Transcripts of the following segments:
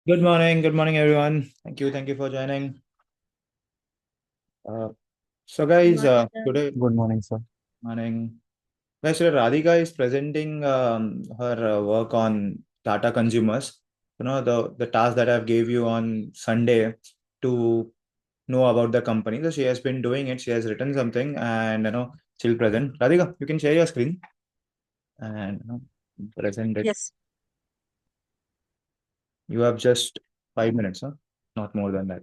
Good morning, everyone. Thank you for joining. Uh, so, guys, today, Good morning, sir. morning, guys, today Radhika is presenting her work on Tata Consumers. The task that I've gave you on Sunday to know about the company. So she has been doing it. She has written something, and she'll present. Radhika, you can share your screen and present it. Yes. You have just 5 minutes, huh? Not more than that.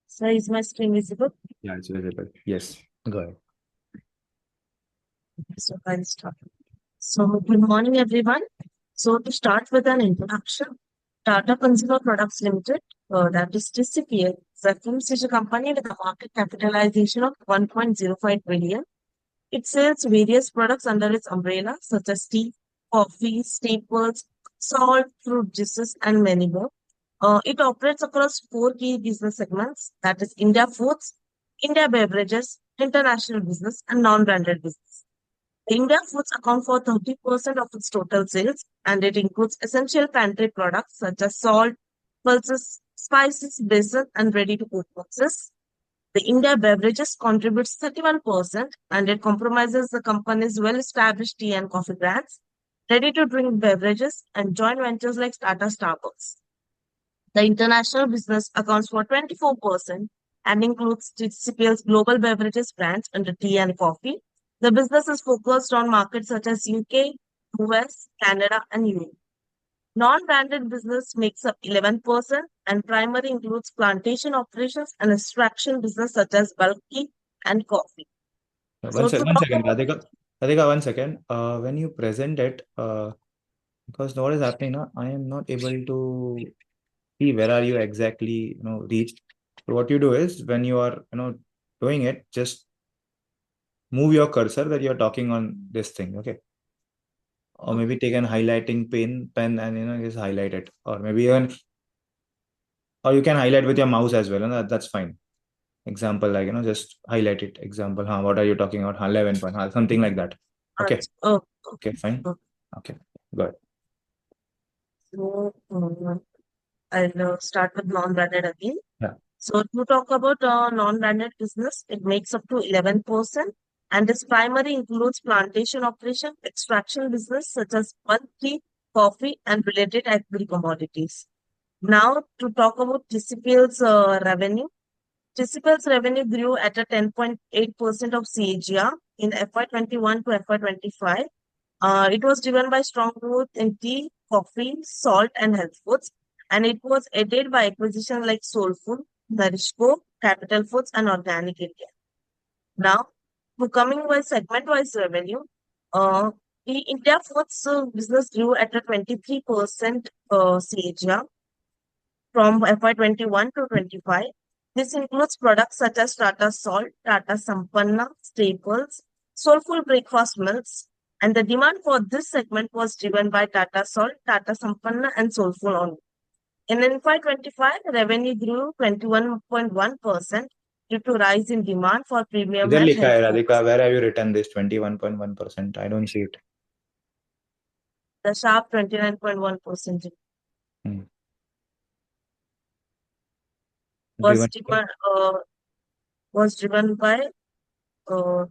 So is my screen visible? Yeah, it's visible. Yes, go ahead. So I'll start. So good morning, everyone. So to start with an introduction, Tata Consumer Products Limited, that is TCPL, is a FMCG company with a market capitalization of 1.05 billion. It sells various products under its umbrella, such as tea, coffee, staples, salt, fruit juices, and many more. It operates across four key business segments, that is India Foods, India Beverages, International Business, and Non-Branded Business. India Foods account for 30% of its total sales, and it includes essential pantry products such as salt, pulses, spices, basil, and ready-to-cook boxes. The India Beverages contributes 31%, and it compromises the company's well-established tea and coffee brands, ready-to-drink beverages, and joint ventures like Tata Starbucks. The international business accounts for 24% and includes TCPL's global beverages brands under tea and coffee. The business is focused on markets such as UK, US, Canada, and EU. Non-branded business makes up 11% and primary includes plantation operations and extraction business such as bulk tea and coffee. So to One talk second, about Radhika, 1 second. When you present it, because what is happening now, I am not able to see where are you exactly, reached. So what you do is when you are, doing it, just move your cursor that you're talking on this thing, okay? Or maybe take an highlighting pen and just highlight it. Or maybe even or you can highlight with your mouse as well, and that's fine. Example, like just highlight it. Example, what are you talking about? 11 point, something like that. Okay. uh, Okay, fine. uh, Okay, good. so, I'll start with non-branded again. Yeah. So to talk about non-branded business, it makes up to 11%, and its primary includes plantation operation, extraction business such as bulk tea, coffee, and related agri commodities. Now to talk about TCPL's revenue. TCPL's revenue grew at a 10.8% of CAGR in FY21 to FY25. It was driven by strong growth in tea, coffee, salt, and health foods, and it was aided by acquisitions like Soulful, Nourishco, Capital Foods, and Organic India. Now, to coming by segment-wise revenue, uh, the India Foods business grew at a 23% CAGR from FY21 to 25. This includes products such as Tata Salt, Tata Sampanna, Staples, Soulful Breakfast Milks, and the demand for this segment was driven by Tata Salt, Tata Sampanna, and Soulful only. In FY25, revenue grew 21.1% due to rise in demand for premium Idhar and likha health hai, foods. Radhika, where have you written this 21.1%? I don't see it. The sharp 29.1% Hmm. was Driven by- demand, was driven by uh,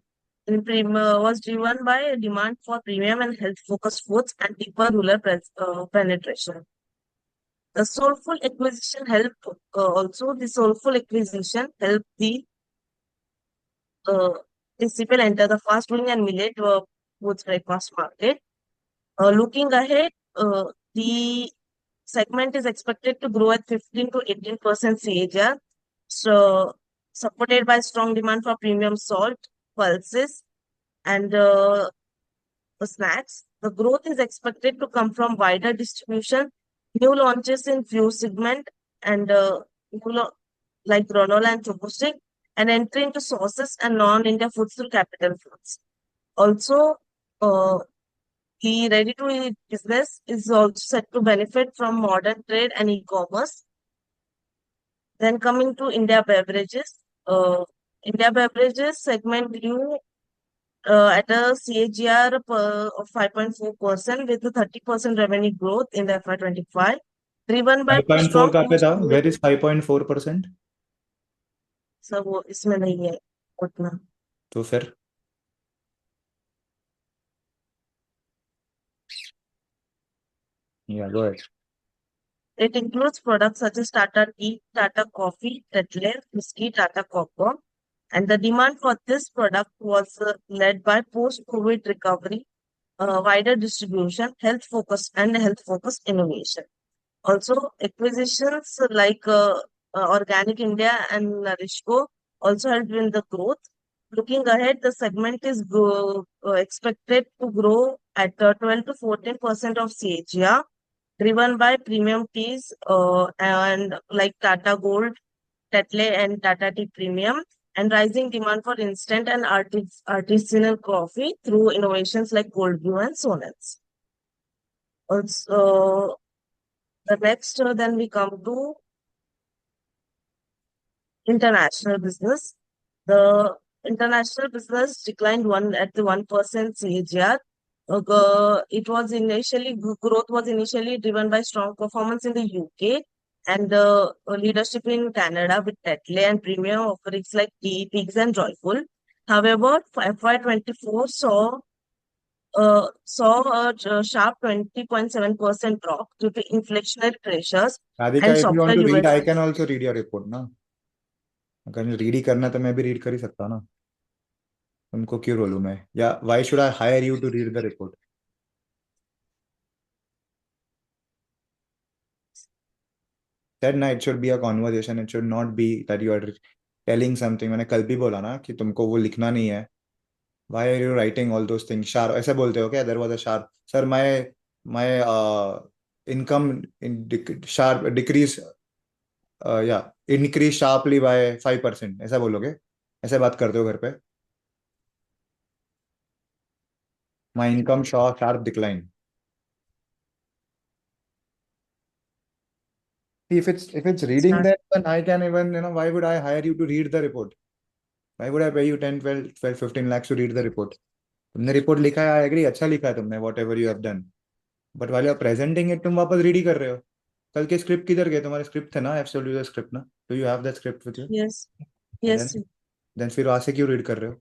was driven by a demand for premium and health-focused foods and deeper rural penetration. The Soulful acquisition helped also the Soulful acquisition helped the uh, principal enter the fast-growing and millet foods breakfast market. Looking ahead, the segment is expected to grow at 15 to 18% CAGR, so supported by strong demand for premium salt, pulses, and snacks. The growth is expected to come from wider distribution, new launches in few segment, and like granola and choco stick, and entry into sauces and non-India foods through Capital Foods. Also, uh, the ready-to-eat business is also set to benefit from modern trade and e-commerce. Then coming to India beverages, uh, India beverages segment grew at a CAGR of 5.4% with a 30% revenue growth in the FY25, driven by 5.4 strong कहाँ पे था? post-COVID. Where is 5.4%? सब वो इसमें नहीं है उतना. तो फिर yeah, go ahead. It includes products such as Tata Tea, Tata Coffee, Tetley, Whiskey, Tata Cocoa, and the demand for this product was led by post-COVID recovery, wider distribution, health focused innovation. Also, acquisitions like Organic India and Nourishco also helped in the growth. Looking ahead, the segment is expected to grow at 12 to 14% of CAGR, driven by premium teas and like Tata Gold, Tetley, and Tata Tea Premium, and rising demand for instant and artisanal coffee through innovations like Cold Brew and Sonats. Also, the next, then we come to international business. The international business declined at the 1% CAGR. It was initially growth was initially driven by strong performance in the UK and leadership in Canada with Tetley and premium offerings like Tea, Pigs, and Joyful. However, FY24 saw a sharp 20.7% drop due to inflationary pressures Radhika, and if you want softer to read, US. I can also read your report ना. अगर read ही करना तो मैं भी read कर ही सकता ना. तुमको क्यों रोलूं मैं? या why should I hire you to read the report? Said ना, it should be a conversation. It should not be that you are telling something. मैंने कल भी बोला ना कि तुमको वो लिखना नहीं है. Why are you writing all those things? Sharp ऐसे बोलते हो क्या? There was a sharp. Sir, my income sharp decrease yeah increase sharply by 5%. ऐसा बोलोगे? ऐसे बात करते हो घर पे? My income saw a sharp decline. If it's reading that, then I can even, why would I hire you to read the report? Why would I pay you 10, 12, 12, 15 lakhs to read the report? तुमने report लिखा है, I agree, अच्छा लिखा है तुमने, what ever you have done. But वाले are presenting it, तुम वापस रीड ही कर रहे हो. कल के स्क्रिप्ट किधर गए? तुम्हारे स्क्रिप्ट थे ना, I have showed you the script ना. Do you have that script with you? Yes, and yes. Then फिर वहां से क्यों रीड कर रहे हो?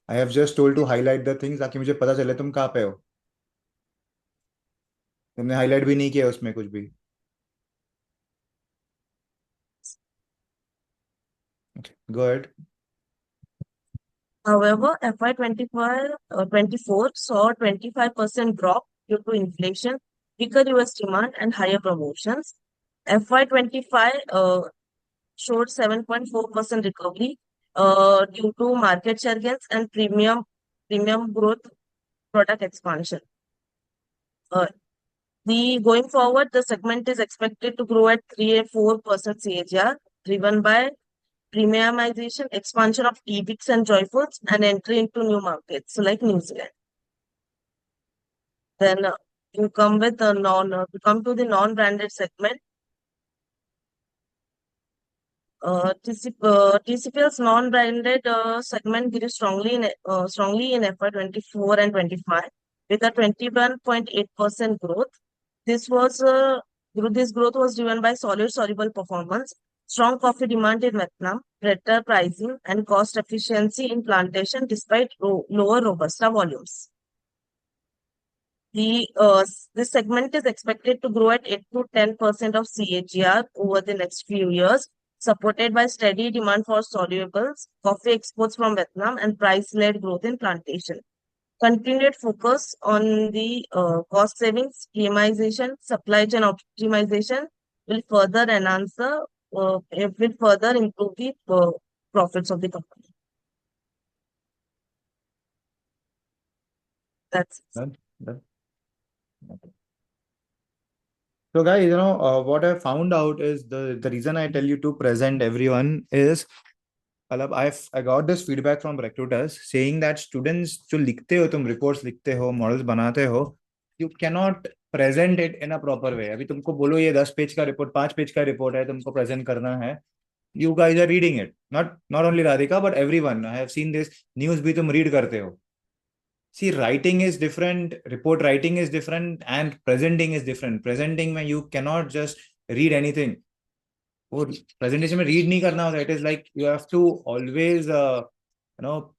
I have just told to highlight the things ताकि मुझे पता चले तुम कहाँ पे हो. तुमने हाईलाइट भी नहीं किया उसमें कुछ भी. Go ahead. However, FY24 saw a 25% drop due to inflation, weaker US demand, and higher promotions. FY25 showed 7.4% recovery due to market share gains and premium growth product expansion. Going forward, the segment is expected to grow at 3 and 4% CAGR, driven by premiumization, expansion of T-Bix and Joyfoods, and entry into new markets like New Zealand. Then we come to the non-branded segment. TCPL's non-branded segment grew strongly in FY24 and 25 with a 21.8% growth. This growth was driven by solid soluble performance, strong coffee demand in Vietnam, better pricing, and cost efficiency in plantation despite lower Robusta volumes. This segment is expected to grow at 8 to 10% of CAGR over the next few years, supported by steady demand for solubles, coffee exports from Vietnam, and price-led growth in plantation. Continued focus on the cost savings, premiumization, supply chain optimization will further improve the profits of the company. That's it. Done? Done? Okay. So guys, what I found out is the reason I tell you to present everyone is, मतलब I got this feedback from recruiters saying that students जो लिखते हो, तुम reports लिखते हो, models बनाते हो, you cannot present it in a proper way. अभी तुमको बोलो ये 10 पेज का रिपोर्ट, 5 पेज का रिपोर्ट है, तुमको प्रेजेंट करना है, You guys are reading it. Not only Radhika, but everyone. I have seen this news भी तुम read करते हो. See, writing is different, report writing is different, and presenting is different. Presenting में you cannot just read anything. वो presentation में read नहीं करना होता. It is like you have to always, you know,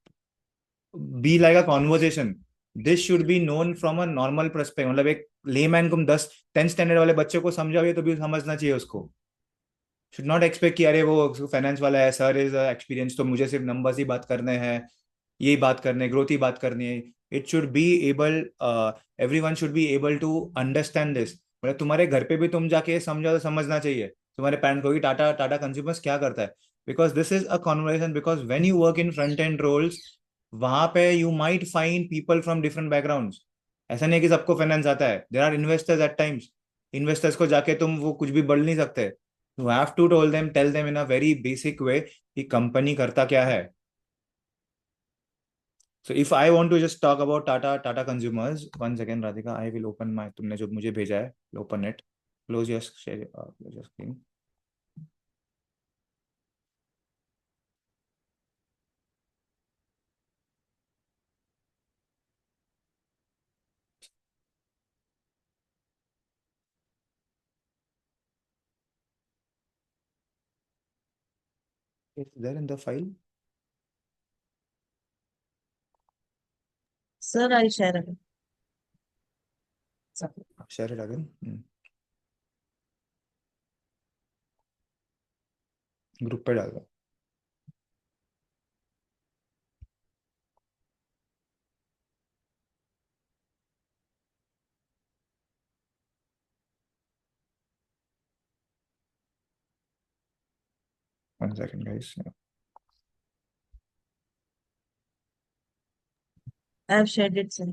be like a conversation. This should be known from a normal perspective. मतलब एक layman को 10th standard वाले बच्चे को समझाओगे तो भी समझना चाहिए उसको. शुड नॉट एक्सपेक्ट कि अरे वो फाइनेंस वाला है, सर इज एक्सपीरियंस, तो मुझे सिर्फ नंबर्स ही बात करने हैं, यही बात करने, ग्रोथ ही बात करनी है. It should be able, everyone should be able to understand this. मतलब तुम्हारे घर पे भी तुम जाके समझा तो समझना चाहिए तुम्हारे पेरेंट को कि टाटा टाटा कंज्यूमर्स क्या करता है. Because this is a conversation, because when you work in front end roles, वहां पे you might find people from different backgrounds. ऐसा नहीं है कि सबको फाइनेंस आता है. There are investors at times. Investors को जाके तुम वो कुछ भी बोल नहीं सकते. You have to tell them in a very basic way कि कंपनी करता क्या है. So if I want to just talk about Tata Consumers, one second Radhika, I will open my, तुमने जो मुझे भेजा है, open it, close your share, close your screen. It's there in the file. Sir, I'll share it. Share it again. Group पे डाल दो. One second, guys. I have shared it, sir.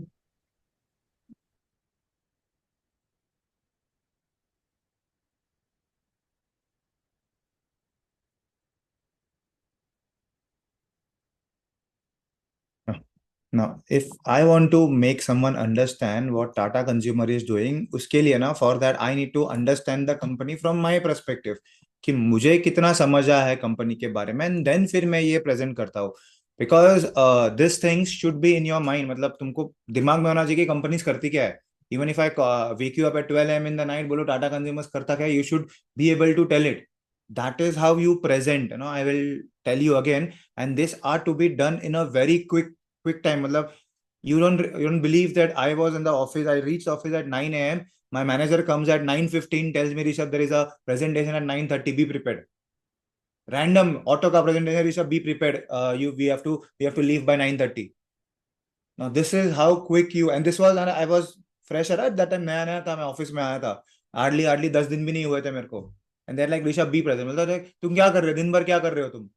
Now, if I want to make someone understand what Tata Consumer is doing, उसके लिए ना, for that I need to understand the company from my perspective, कि मुझे कितना समझा है company के बारे में, and then फिर मैं ये present करता हूँ. Because this things should be in your mind. मतलब तुमको दिमाग में होना चाहिए कि कंपनीज करती क्या है. Even if I wake you up at 12 a.m. in the night, बोलो टाटा कंज्यूमर्स करता क्या है, you should be able to tell it. That is how you present. I will tell you again, and this are to be done in a very quick time. मतलब you don't believe that I was in the office. I reached office at 9 a.m. My manager comes at 9:15, tells me, Rishabh, there is a presentation at 9:30. Be prepared. Random auto का presentation, Rishabh, be prepared. We have to leave by 9:30. Now this is how quick you, and this was, I was fresher at that time, नया नया था, मैं office में आया था, hardly 10 दिन भी नहीं हुए थे मेरे को. And there like, Rishabh be present. मतलब तुम क्या कर रहे हो दिन भर, क्या कर रहे हो तुम,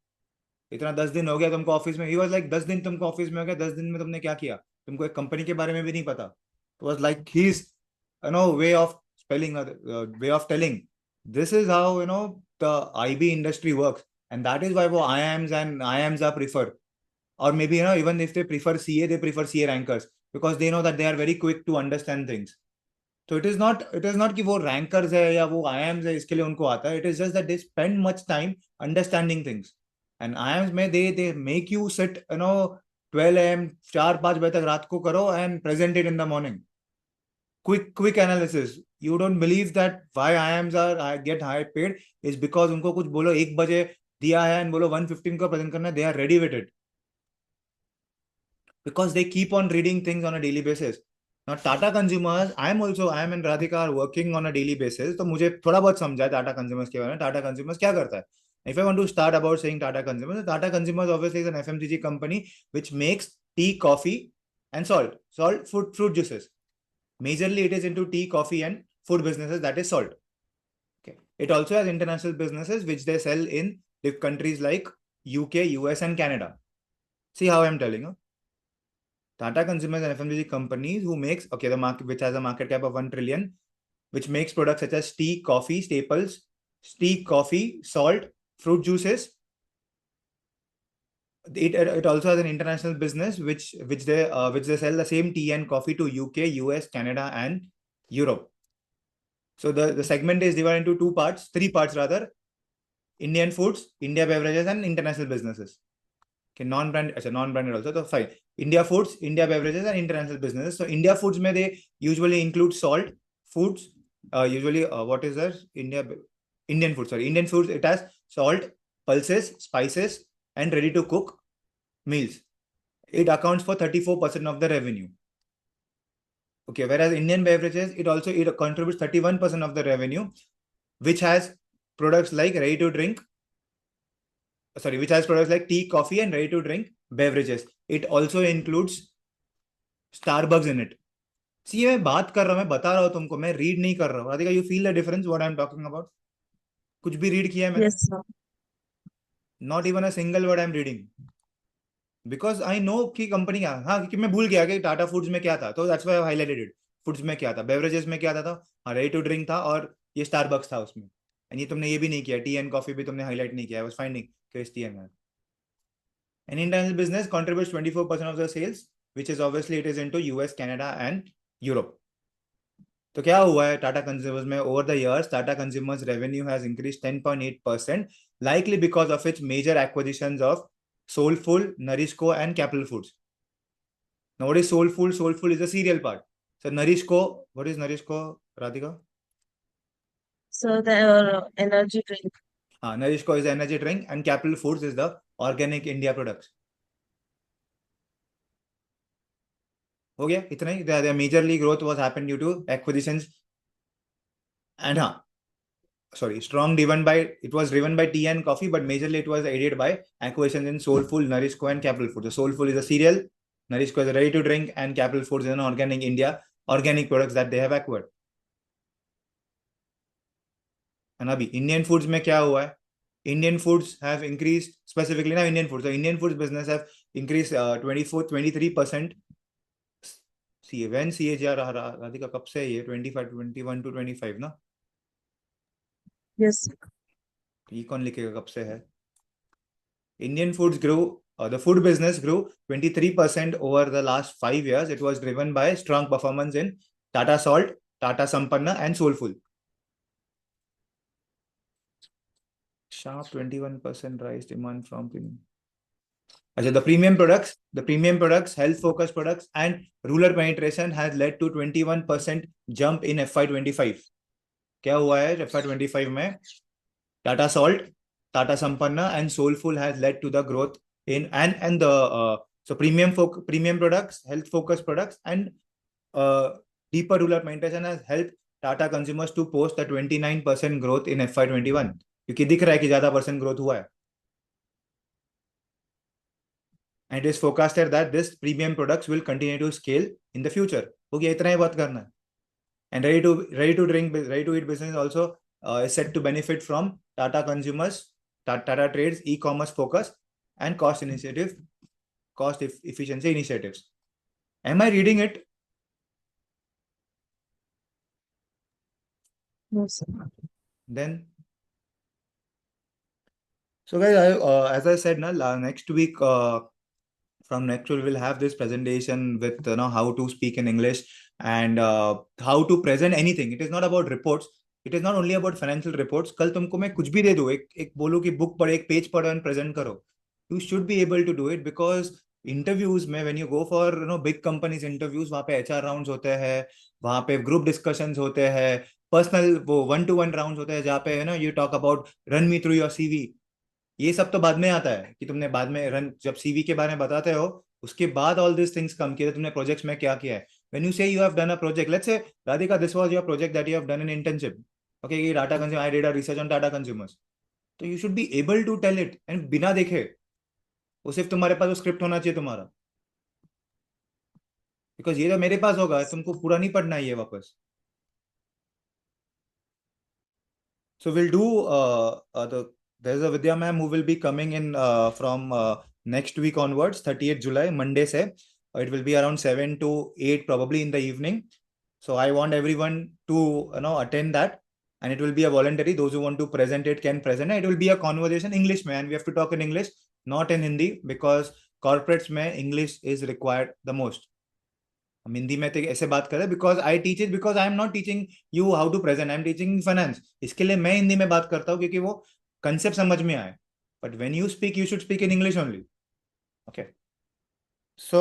इतना 10 दिन हो गया तुमको ऑफिस में. ही वाज लाइक 10 दिन तुमको ऑफिस में हो गया, 10 दिन में तुमने क्या किया, तुमको एक कंपनी के बारे में भी नहीं पता. तो was like his way of spelling, way of telling. This is how the IB industry works, and that is why वो IIMs are preferred. Or maybe even if they prefer CA, they prefer CA rankers, because they know that they are very quick to understand things. So it is not कि वो rankers है या वो IIMs है इसके लिए उनको आता है. It is just that they spend much time understanding things. And IIMs में they make you sit 12 a.m. 4-5 बजे तक रात को करो and present it in the morning. Quick analysis. You don't believe that why IIMs are get high paid is because उनको कुछ बोलो 1 बजे दिया है and बोलो 1:15 को present करना है, they are ready with it. Because they keep on reading things on a daily basis. Now Tata Consumers, I am and Radhika are working on a daily basis. तो मुझे थोड़ा बहुत समझा है Tata Consumers के बारे में. Tata Consumers क्या करता है? If I want to start about saying Tata Consumers obviously is an FMCG company which makes tea, coffee, and salt, fruit juices. Majorly, it is into tea, coffee, and food businesses. That is salt. Okay. It also has international businesses which they sell in countries like UK, US, and Canada. See how I am telling you. Tata Consumers and FMCG companies who makes, the market, which has a market cap of 1 trillion, which makes products such as tea, coffee, staples, tea, coffee, salt, fruit juices. It also has an international business which they sell the same tea and coffee to UK, US, Canada, and Europe. So the segment is divided into three parts rather. Indian foods, India beverages, and international businesses. Okay, non-branded also. So fine. India foods, India beverages, and international businesses. So India foods may they usually include salt foods. Usually, what is that? Indian food. Sorry, Indian foods. It has salt, pulses, spices, and ready to cook meals. It accounts for 34% of the revenue. Okay, whereas Indian beverages, it contributes 31% of the revenue, which has products like ready to drink. Sorry, which has products like tea, coffee, and ready to drink beverages. It also includes Starbucks in it. See, मैं बात कर रहा हूँ, मैं बता रहा हूँ तुमको, मैं रीड नहीं कर रहा हूँ. Radhika, you feel the difference what I'm talking about? कुछ भी रीड किया है मैंने? Yes, sir. Not even a single word I'm reading. Because I know कि कंपनी क्या, हाँ, क्योंकि मैं भूल गया कि टाटा फूड्स में क्या था, तो that's why I highlighted it. Foods में क्या था, बेवरेजेस में क्या था, हाँ, रेडी टू ड्रिंक था, और ये स्टारबक्स था उसमें. एंड ये तुमने ये भी नहीं किया, टी एंड कॉफी भी तुमने हाईलाइट नहीं किया. I was finding Chris T and international business contributes 24% of the sales, which is obviously it is into US, Canada and Europe. तो क्या हुआ है टाटा कंज्यूमर्स में? Over the years Tata consumers revenue has increase 10.8%, likely because of its major acquisitions of Soulful, Nourishco and Capital Foods. Now what is Soulful? Soulful is the cereal part. So Nourishco, what is Nourishco, Radhika? So the energy drink. Nourishco is the energy drink and Capital Foods is the organic India products. हो गया इतना ही. The majorly growth was happened due to acquisitions and strong driven by, it was driven by tea and coffee, but majorly it was aided by acquisitions in Soulful, Nourishco and Capital Foods. So Soulful is a cereal, Nourishco is a ready to drink, and Capital Foods is an organic India, organic products that they have acquired. And अभी Indian foods में क्या हुआ है? Indian foods have increased, specifically now Indian foods. The Indian foods business have increased 23%. See, when CAGR Radhika कब से ये 25, 21 to 25 ना? Yes. ये कौन लिखेगा कब से है? Indian foods grew, the food business grew 23% over the last 5 years. It was driven by strong performance in Tata Salt, Tata Sampanna, and Soulful. Sharp 21% rise demand from premium. The premium products, health-focused products, and rural penetration has led to 21% jump in FY25. क्या हुआ है FY25 में? Tata Salt, Tata Sampanna, and Soulful has led to the growth in and the so premium products, health-focused products, and deeper rural penetration has helped Tata consumers to post the 29% growth in FY21. क्योंकि दिख रहा है कि ज्यादा percent growth हुआ है. And it is forecasted that this premium products will continue to scale in the future. हो गया, इतना ही बात करना है. And ready to drink, ready to eat business also is set to benefit from Tata consumers, Tata Trades, e-commerce focus, and cost efficiency initiatives. Am I reading it? No, sir. Then, so guys, as I said, next week, from next week we'll have this presentation with how to speak in English and how to present anything. It is not about reports. It is not only about financial reports. कल तुमको मैं कुछ भी दे दूँ, एक बोलूँ कि book पढ़ो, एक पेज पढ़ो and present करो. You should be able to do it because interviews में when you go for big companies interviews, वहाँ पे HR राउंड्स होते हैं, वहाँ पे ग्रुप डिस्कशंस होते हैं, पर्सनल वो 1-to-1 राउंड्स होते हैं, जहाँ पे you talk about run me through your CV. ये सब तो बाद में आता है कि तुमने बाद में जब सीवी के बारे में बताते हो, उसके बाद ऑल दिस थिंग्स कम किए, तुमने प्रोजेक्ट्स में क्या किया है. When you say you have done a project, let's say Radhika this was your project that you have done in internship. Okay, ये Tata consumer, I did a research on Tata consumers. तो you should be able to tell it and बिना देखे. वो सिर्फ तुम्हारे पास वो script होना चाहिए तुम्हारा. बिकॉज ये तो मेरे पास होगा, तुमको पूरा नहीं पढ़ना है ये वापस. So we'll do there's a Vidya ma'am who will be coming in from next week onwards, 30th July, Monday se. It will be around 7 to 8 probably in the evening. So I want everyone to attend that, and it will be a voluntary. Those who want to present it can present it. It will be a conversation English mein, and we have to talk in English, not in Hindi, because corporates mein English is required the most. हम हिंदी में तो ऐसे बात करें because I teach it, because I am not teaching you how to present, I am teaching finance. इसके लिए मैं हिंदी में बात करता हूँ क्योंकि वो concept समझ में आए, but when you speak you should speak in English only. Okay, so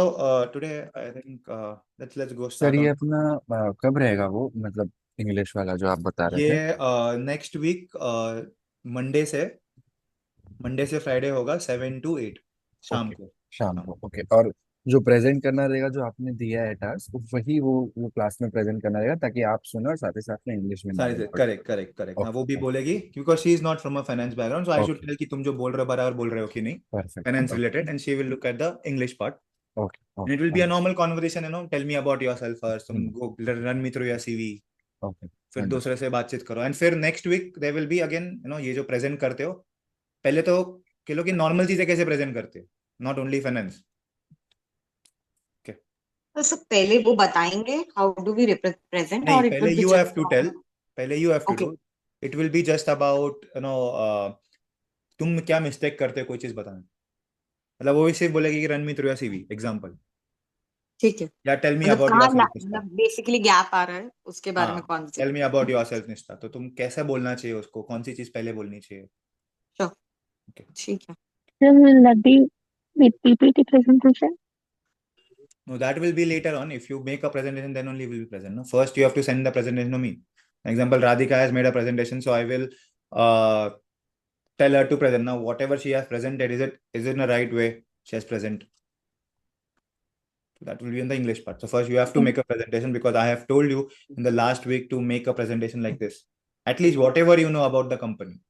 today I think let's go sir start ये on अपना कब रहेगा वो, मतलब इंग्लिश वाला जो आप बता रहे थे? ये नेक्स्ट वीक मंडे से फ्राइडे होगा 7 to 8 शाम ओके, को। शाम हाँ, को। ओके, और जो प्रेजेंट करना रहेगा, जो आपने दिया है टास्क, वही वो क्लास में प्रेजेंट करना रहेगा, ताकि आप सुनो और साथ ही साथ में इंग्लिश में सारी बोलना पड़े। करेक्ट करेक्ट करेक्ट, हाँ वो भी ओके, बोलेगी because she is not from a finance background, so I should okay, tell कि तुम जो बोल रहे हो बराबर बोल रहे हो कि नहीं, finance perfect. Related, and she will look at the English part okay, and it will okay, be a normal conversation, tell me about yourself first, तुम go run me through your CV, okay, फिर understood. दूसरे से बातचीत करो, and फिर next week they will be again ये जो present करते हो, पहले तो कह लो कि नॉर्मल चीजें कैसे प्रेजेंट करते हो, नॉट ओनली फाइनेंस। ओके, तो सब पहले वो बताएंगे हाउ डू वी रिप्रेजेंट, नहीं और इट पहले will be you have just to tell, पहले you have to okay. Do, it will be just about तुम क्या मिस्टेक करते हो कोई चीज बताना, मतलब वो भी सिर्फ बोलेगी कि run me through your CV example, ठीक है, या टेल मी मतलब अबाउट कहाँ योरसेल्फ निष्ठा। मतलब बेसिकली गैप आ रहा है उसके बारे में हाँ, कौन सी। टेल मी अबाउट योरसेल्फ निष्ठा, तो तुम कैसे बोलना चाहिए उसको, कौन सी चीज पहले बोलनी चाहिए। Sure, Okay. ठीक है। Then will that be with PPT presentation? No, that will be later on. If you make a presentation, then only will be present. No, first you have to send the presentation to me. Example, Radhika has made a presentation, so I will tell her to present. Now, whatever she has presented, is it in the right way she has present? So that will be in the English part. So first you have to make a presentation, because I have told you in the last week to make a presentation like this. At least whatever you know about the company.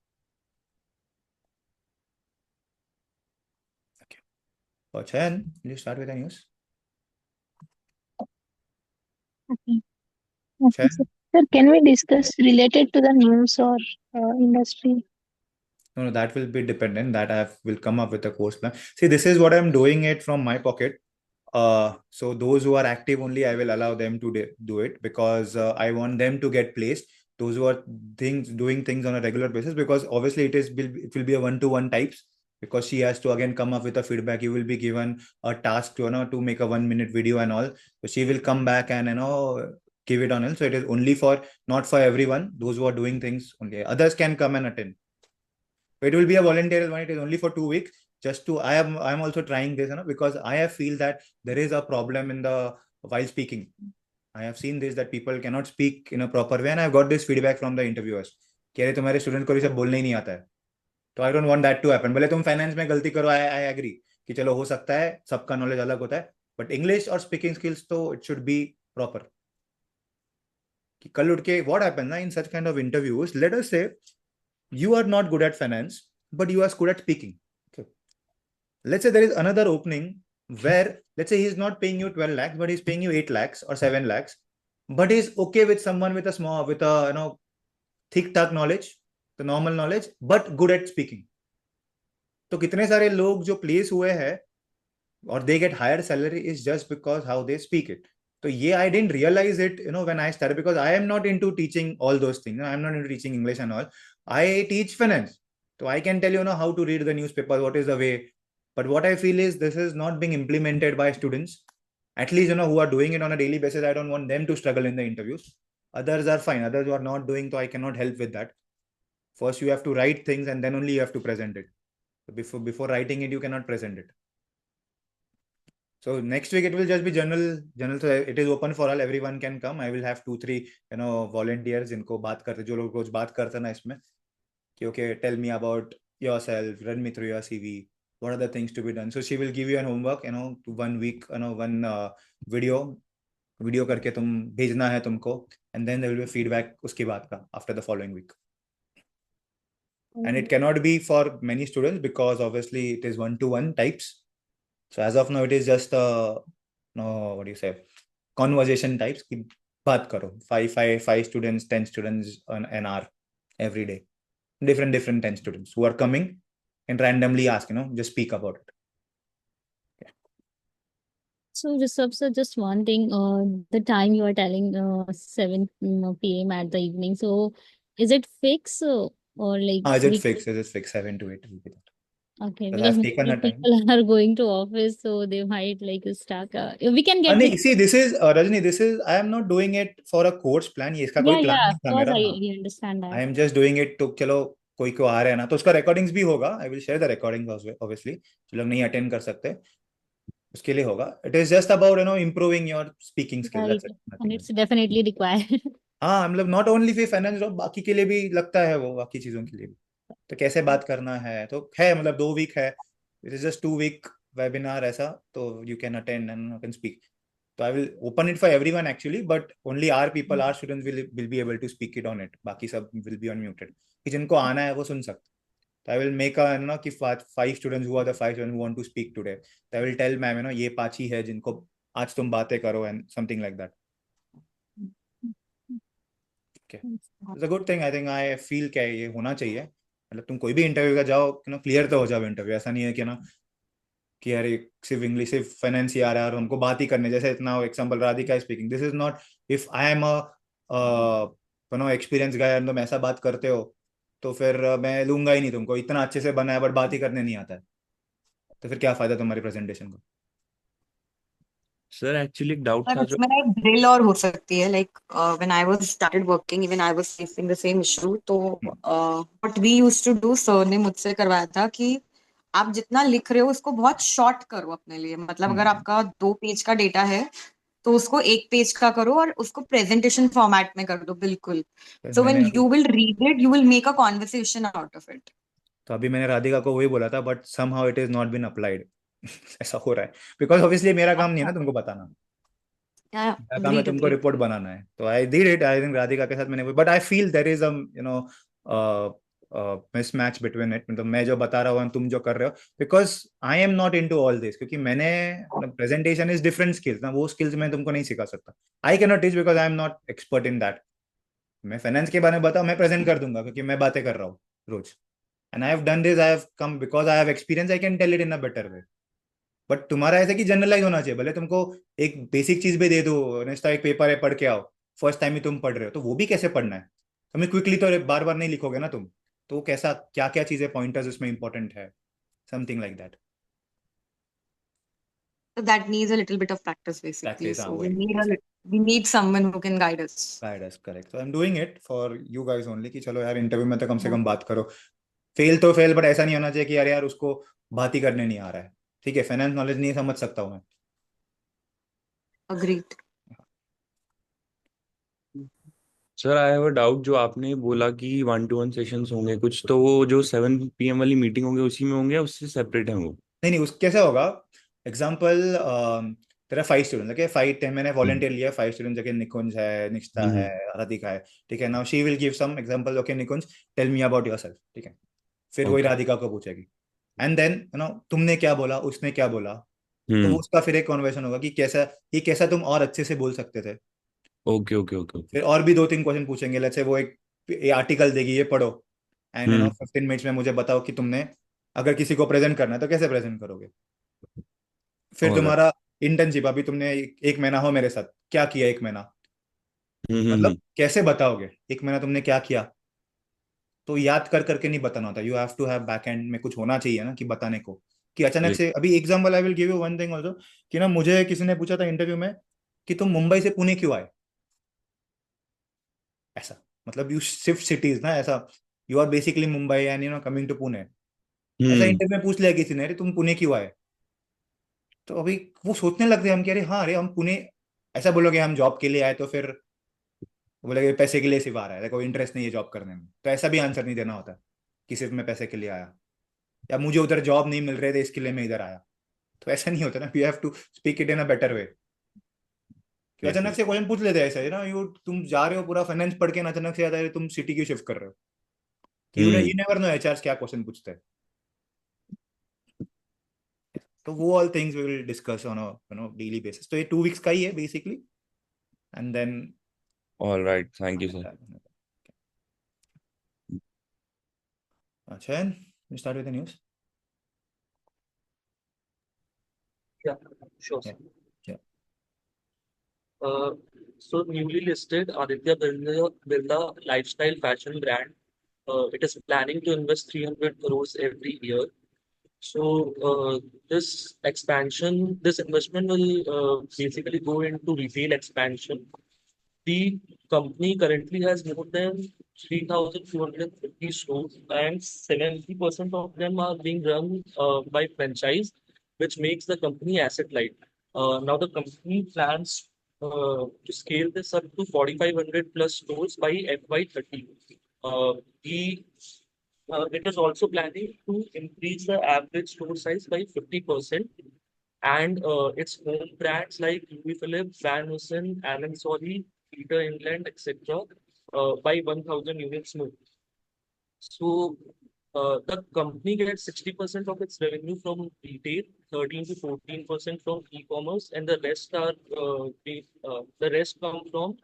Okay. So Chayan, will you start with the news? Okay. Okay, Chayan? sir. Sir, can we discuss related to the news or industry? No, that will be dependent. That will come up with a course plan. See, this is what I'm doing it from my pocket. So those who are active only, I will allow them to do it, because I want them to get placed. Those who are doing things on a regular basis, because obviously it will be a one-to-one types, because she has to again come up with a feedback. You will be given a task to make a 1 minute video and all. So she will come back and give it on it. So it is only for, not for everyone. Those who are doing things only. Others can come and attend. It will be a voluntary one. It is only for 2 weeks. Just to I'm also trying this, because I have feel that there is a problem in the while speaking. I have seen this, that people cannot speak in a proper way, and I've got this feedback from the interviewers कि अरे तुम्हारे student को ये सब बोलने ही नहीं आता है, तो I don't want that to happen. भले तुम फाइनेंस में गलती करो, आई एग्री कि चलो हो सकता है, सबका नॉलेज अलग होता है, बट इंग्लिश और स्पीकिंग स्किल्स तो इट शुड बी प्रॉपर। कि कल उठ के व्हाट हैपन ना in such kind of interviews, let us say you are not good at finance, but you are good at speaking. Okay. Let's say there is another opening where, let's say he's not paying you 12 lakhs, but he's paying you 8 lakhs or 7 lakhs, but he's okay with someone with a thick tuck knowledge, the normal knowledge, but good at speaking. तो कितने सारे लोग जो place हुए हैं और they get higher salary is just because how they speak it. So yeah, I didn't realize it, when I started, because I am not into teaching all those things. I am not into teaching English and all. I teach finance. So I can tell you how to read the newspaper, what is the way. But what I feel is this is not being implemented by students, at least, who are doing it on a daily basis. I don't want them to struggle in the interviews. Others are fine. Others who are not doing, so I cannot help with that. First, you have to write things and then only you have to present it. So before writing it, you cannot present it. So next week it will just be general. So it is open for all. Everyone can come. I will have 2-3 volunteers इनको बात करते, जो लोग रोज बात करते ना इसमें, कि okay, tell me about yourself, run me through your CV, what are the things to be done. So she will give you an homework, 1 week, one video करके तुम भेजना है तुमको, and then there will be feedback उसके बाद का after the following week. And it cannot be for many students, because obviously it is 1-to-1 types. So as of now, it is just what do you say, conversation types. कि बात करो, five students, 10 students on an hour every day. Different 10 students who are coming and randomly ask, just speak about it. Okay. So, Rishabh sir, just one thing, the time you are telling 7 p.m. at the evening. So, is it fixed or like Is it we fixed? Is it fixed? 7 to 8 will be that. Okay, Because because I've taken many the time. people are going to office, so they might like stuck. We can get नहीं, see, this is Rajni. I am not doing it for a course plan. ये इसका कोई plan yeah, नहीं of था course, मेरा. I understand I that. am just doing it to चलो कोई को आ रहा है ना, तो उसका रिकॉर्डिंग्स भी होगा, I will share the recording obviously, जो लोग नहीं अटेंड कर सकते उसके लिए होगा. It is just about improving your speaking skill, Right. That's it, And nothing else. it's definitely required. हाँ मतलब not only for finance job, बाकी के लिए भी लगता है वो, बाकी चीजों के लिए भी. तो कैसे बात करना है तो है, मतलब 2 वीक है, it is just 2 week webinar ऐसा, तो you can attend and you can speak. तो I will open it for everyone actually, but only our people, our students will be able to speak it on it, बाकी सब will be on muted, कि जिनको आना है वो सुन सकते. तो I will make a you know कि 5 students, who are the 5 students who want to speak today, तो I will tell ma'am you know ये 5 ही है जिनको आज तुम बातें करो, and something like that. It's a good thing, I think, I feel क्या ये होना चाहिए. मतलब तुम कोई भी इंटरव्यू का जाओ, यू नो क्लियर तो हो जाओ इंटरव्यू, ऐसा नहीं है कि ना कि यार सिर्फ इंग्लिश, सिर्फ फाइनेंस ही आ रहा है और हमको बात ही करने, जैसे इतना example Radhika speaking, this is not, if I am a you no experience गाय तुम ऐसा बात करते हो तो फिर मैं लूंगा ही नहीं तुमको, इतना अच्छे से बना है बट बात ही करने नहीं आता है, तो फिर क्या फायदा तुम्हारी प्रेजेंटेशन का. सर एक्चुअली एक डाउट पर था जो उसमें ना एक ड्रिल और हो सकती है, like when I was started working even I was facing the same issue. तो what we used to do, sir ने मुझसे करवाया था कि आप जितना लिख रहे हो उसको बहुत शॉर्ट करो अपने लिए. मतलब अगर आपका 2 पेज का डेटा है तो उसको 1 पेज का करो और उसको प्रेजेंटेशन फॉर्मेट में कर दो बिल्कुल. सो व्हेन मैंने you will read it you will make a conversation out of it. तो अभी मैंने राधिका को वही बोला था, but somehow it is not been applied. ऐसा हो रहा है, बिकॉज ऑब्वियसली मेरा काम नहीं है ना तुमको बताना, मेरा काम है अग्रीड तुमको अग्रीड. रिपोर्ट बनाना है. तो I did it, I think Radhika के साथ मैंने, but I feel there is you know mismatch between it, मतलब मैं जो बता रहा हूँ तुम जो कर रहे हो, because I am not into all this, क्योंकि मैंने प्रेजेंटेशन इज डिफरेंट स्किल्स ना, वो स्किल्स मैं तुमको नहीं सिखा सकता. I can not teach because I am not expert in that. मैं फाइनेंस के बारे में बताऊँ, मैं प्रेजेंट कर दूंगा क्योंकि मैं बातें कर रहा हूँ रोज, and I have done this, I have come because I have experience, I can tell it in a better way. But तुम्हारा ऐसा कि जनरलाइज होना चाहिए, भले तुमको एक बेसिक चीज भी दे दो, नेक्स्ट एक पेपर है पढ़ के आओ, फर्स्ट टाइम ही तुम पढ़ रहे हो, तो वो भी कैसे पढ़ना है, तुम्हें क्विकली तो बार बार नहीं लिखोगे ना तुम, तो कैसा, क्या क्या चीजें पॉइंटर्स उसमें इंपॉर्टेंट है, something like that. So that needs a little bit of practice basically. Practice, So हाँ वही. we need someone who can guide us. Guide us, correct. So I'm doing it for you guys only, कि चलो यार interview में तो कम से कम बात करो. फेल तो फेल, बट ऐसा नहीं होना चाहिए कि यार यार उसको बात ही करने नहीं आ रहा है. ठीक है, फाइनेंस नॉलेज नहीं समझ सकता हूँ मैं. Agreed. Sir I have a doubt, जो आपने बोला कि 1-to-1 सेशंस होंगे कुछ, तो वो जो 7 PM वाली मीटिंग होंगे उसी में होंगे या उससे सेपरेट है वो? नहीं नहीं, उस कैसे होगा, एग्जाम्पल तेरा 5 स्टूडेंट्स, ओके 5 मैंने वॉलंटियर लिया 5 स्टूडेंट्स, जैसे निकुंज है, निष्ठा है, राधिका है. ठीक है, now she will give some example, okay Nikunj tell me about yourself. ठीक है, फिर वही ओके. राधिका को पूछेगी, एंड देन यू नो तुमने क्या बोला, उसने क्या बोला, तो वो उसका फिर एक कॉन्वर्सेशन होगा कि कैसा, ये कैसा तुम और अच्छे से बोल सकते थे. Okay okay okay okay. फिर और भी 2-3 क्वेश्चन पूछेंगे, लेट्स से वो एक आर्टिकल देगी, ये पढ़ो, एंड यू नो 15 मिनट्स में मुझे बताओ कि तुमने अगर किसी को प्रेजेंट करना है तो कैसे प्रेजेंट करोगे. फिर ऑलराइट. तुम्हारा इंटर्नशिप, अभी तुमने एक महीना हो मेरे साथ, क्या किया एक महीना, मतलब कैसे बताओगे 1 महीना तुमने क्या किया. तो याद कर करके नहीं बताना होता, you have to have back end में कुछ होना चाहिए ना कि बताने को, कि अचानक से. अभी example I will give you one thing also, कि ना मुझे किसी ने पूछा था इंटरव्यू में कि तुम मुंबई से पुणे क्यों आए, ऐसा, मतलब यू शिफ्ट सिटीज ना, ऐसा, you are basically Mumbai and you know coming to Pune, ऐसा इंटरव्यू में पूछ लिया किसी ने, अरे तुम पुणे क्यों आए. तो अभी वो सोचने लगते हैं हम कि अरे हाँ, अरे हम पुणे, ऐसा बोलोगे हम जॉब के लिए आए, तो फिर बोलेगे पैसे के लिए सिर्फ आ रहा है, कोई इंटरेस्ट नहीं है जॉब करने में, तो ऐसा भी आंसर नहीं देना होता कि सिर्फ मैं पैसे के लिए आया, या मुझे उधर जॉब नहीं मिल रहे थे इसके लिए मैं इधर आया. तो ऐसा नहीं होता ना, you have to speak it in a better way. कि अचानक से क्वेश्चन पूछ लेते हैं ऐसा ना, यू तुम जा रहे हो पूरा फाइनेंस पढ़ के ना, अचानक से आता है तुम सिटी क्यों शिफ्ट कर रहे हो, कि यू नेवर नो एचआर क्या क्वेश्चन पूछते हैं. तो वो all things we will discuss on a you know daily basis. तो ये 2 वीक्स का ही है basically, and then alright, thank you sir. अच्छा, we start with the news. Yeah, sure. Yeah. Yeah. So newly listed Aditya Birla lifestyle fashion brand. It is planning to invest 300 crores every year. So this expansion, this investment will basically go into retail expansion. The company currently has more than 3,250 stores, and 70% of them are being run by franchise, which makes the company asset light. Now, the company plans to scale this up to 4,500 plus stores by FY30. The It is also planning to increase the average store size by 50%, and its home brands like Louis Philippe, Van Heusen, Allen Solly, Peter England, etc., by 1,000 units more. So the company gets 60% of its revenue from retail, 13 to 14% from e-commerce, and the rest come from